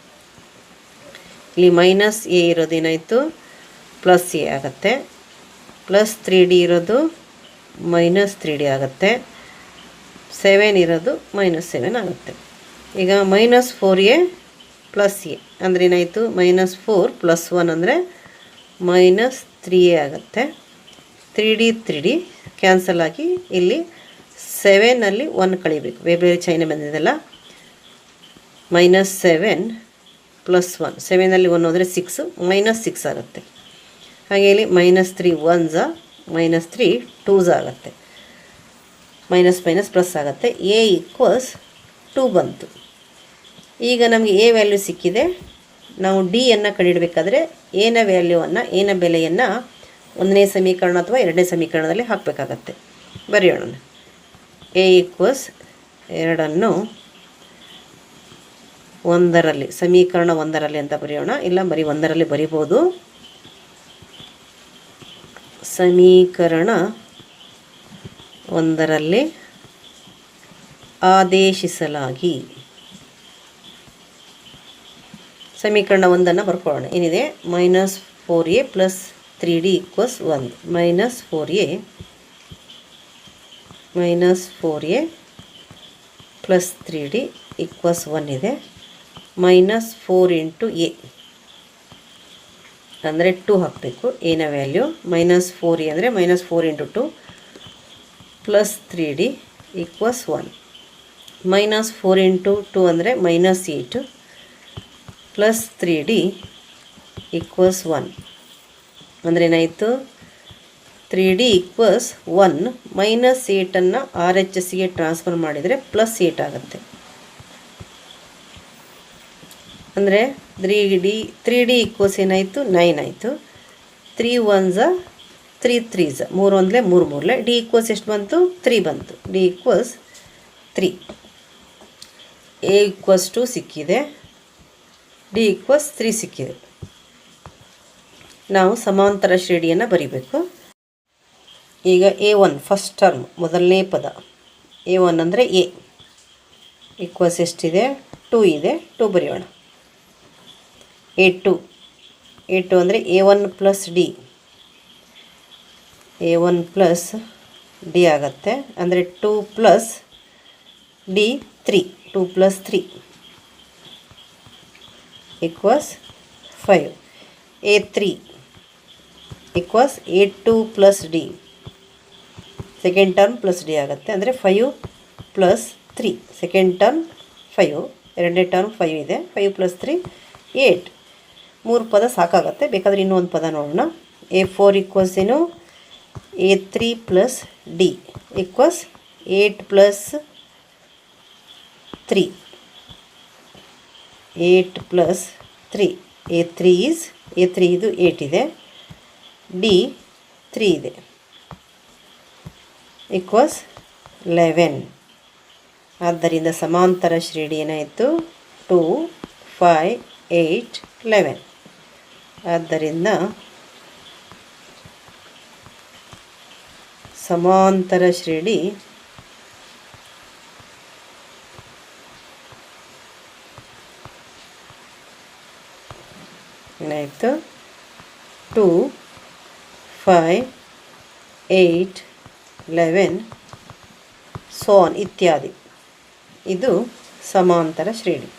ಇಲ್ಲಿ ಮೈನಸ್ ಎ ಇರೋದೇನಾಯಿತು, ಪ್ಲಸ್ ಎ ಆಗುತ್ತೆ, ಪ್ಲಸ್ 3d ಇರೋದು ಮೈನಸ್ 3d ಆಗುತ್ತೆ, 7 ಇರೋದು ಮೈನಸ್ 7 ಆಗುತ್ತೆ. ಈಗ ಮೈನಸ್ 4a ಪ್ಲಸ್ ಎ ಅಂದರೆ ಏನಾಯಿತು, ಮೈನಸ್ 4 ಪ್ಲಸ್ 1 ಅಂದರೆ ಮೈನಸ್ 3a ಆಗುತ್ತೆ. 3d ಕ್ಯಾನ್ಸಲ್ ಆಗಿ ಇಲ್ಲಿ 7ನಲ್ಲಿ 1 ಕಳಿಬೇಕು, ಬೇರೆ ಚೈನೆ ಬಂದಿದೆಲ್ಲ. ಮೈನಸ್ 7 ಪ್ಲಸ್ 1, 7ನಲ್ಲಿ 1 ಹೋದರೆ 6, ಮೈನಸ್ 6 ಆಗುತ್ತೆ. ಹಾಗೆ ಇಲ್ಲಿ ಮೈನಸ್ 3 1s, ಮೈನಸ್ 3 2s ಆಗುತ್ತೆ, ಮೈನಸ್ ಮೈನಸ್ ಪ್ಲಸ್ ಆಗುತ್ತೆ. ಎ ಈಕ್ವಲ್ಸ್ 2 ಬಂತು. ಈಗ ನಮಗೆ ಎ ವ್ಯಾಲ್ಯೂ ಸಿಕ್ಕಿದೆ. ನಾವು ಡಿಯನ್ನು ಕಂಡುಹಿಡಬೇಕಾದ್ರೆ ಎನ ವ್ಯಾಲ್ಯೂವನ್ನು, ಎನ ಬೆಲೆಯನ್ನು ಒಂದನೇ ಸಮೀಕರಣ ಅಥವಾ ಎರಡನೇ ಸಮೀಕರಣದಲ್ಲಿ ಹಾಕಬೇಕಾಗತ್ತೆ. ಬರೆಯೋಣ. ಎ ಈಕ್ವಲ್ಸ್ ಎರಡನ್ನು ಒಂದರಲ್ಲಿ, ಸಮೀಕರಣ ಒಂದರಲ್ಲಿ ಅಂತ ಬರೆಯೋಣ, ಇಲ್ಲ ಬರೀ ಒಂದರಲ್ಲಿ ಬರಿಬೋದು. ಸಮೀಕರಣ ಒಂದರಲ್ಲಿ ಆದೇಶಿಸಲಾಗಿ. ಸಮೀಕರಣ ಒಂದನ್ನು ಬರ್ಕೊಳ್ಳೋಣ. ಏನಿದೆ? -4a + 3d = 1. -4a + 3d = 1 ಇದೆ. -4 × a ಅಂದರೆ 2 ಹಾಕಬೇಕು. ಎನ ವ್ಯಾಲ್ಯೂ -4a ಅಂದರೆ -4 × 2 + 3d = 1. -4 × 2 ಅಂದರೆ -8 + 3d = 1. ಅಂದರೆ ಏನಾಯಿತು? 3d = 1. -8 RHSಗೆ ಟ್ರಾನ್ಸ್ಫರ್ ಮಾಡಿದರೆ +8 ಆಗುತ್ತೆ. ಅಂದರೆ 3d = ಏನಾಯಿತು? 9 ಆಯಿತು. 3 1s 3 3s 3 1 3 3 d = ಎಷ್ಟು ಬಂತು? 3 ಬಂತು. d = 3. a = 2 ಸಿಕ್ಕಿದೆ, d = 3 ಸಿಕ್ಕಿದೆ. ನಾವು ಸಮಾಂತರ ಶ್ರೇಣಿಯನ್ನು ಬರಿಬೇಕು. ಈಗ a1 ಫಸ್ಟ್ ಟರ್ಮ್, ಮೊದಲನೇ ಪದ. a1 ಅಂದರೆ a = ಎಷ್ಟಿದೆ? 2 ಇದೆ. 2 ಬರೆಯೋಣ. a2 ಅಂದರೆ a1 + d. a1 + d ಆಗುತ್ತೆ. ಅಂದರೆ 2 + d 3. 2 + 3 = 5. a3 = a2 + d. Second term + d ಆಗುತ್ತೆ. ಅಂದರೆ 5 + 3. ಸೆಕೆಂಡ್ ಟರ್ಮ್ 5, ಎರಡನೇ ಟರ್ಮ್ 5 ಇದೆ. 5 + 3 8. 3 ಪದ ಸಾಕಾಗುತ್ತೆ. ಬೇಕಾದರೆ ಇನ್ನೂ ಒಂದು ಪದ ನೋಡೋಣ. a4 = ಏನು? a3 + d = 8 + 3. 8 + 3. a3 ಇದು 8 ಇದೆ. d 3 ಇದೆ. = 11. ಆದ್ದರಿಂದ ಸಮಾಂತರ ಶ್ರೇಣಿ ಏನಾಯಿತು? 2 5 8 11. ಆದ್ದರಿಂದ ಸಮಾಂತರ ಶ್ರೇಣಿ ಏನಾಯಿತು? 2 5 8 11 so on ಇತ್ಯಾದಿ. ಇದು ಸಮಾಂತರ ಶ್ರೇಣಿ.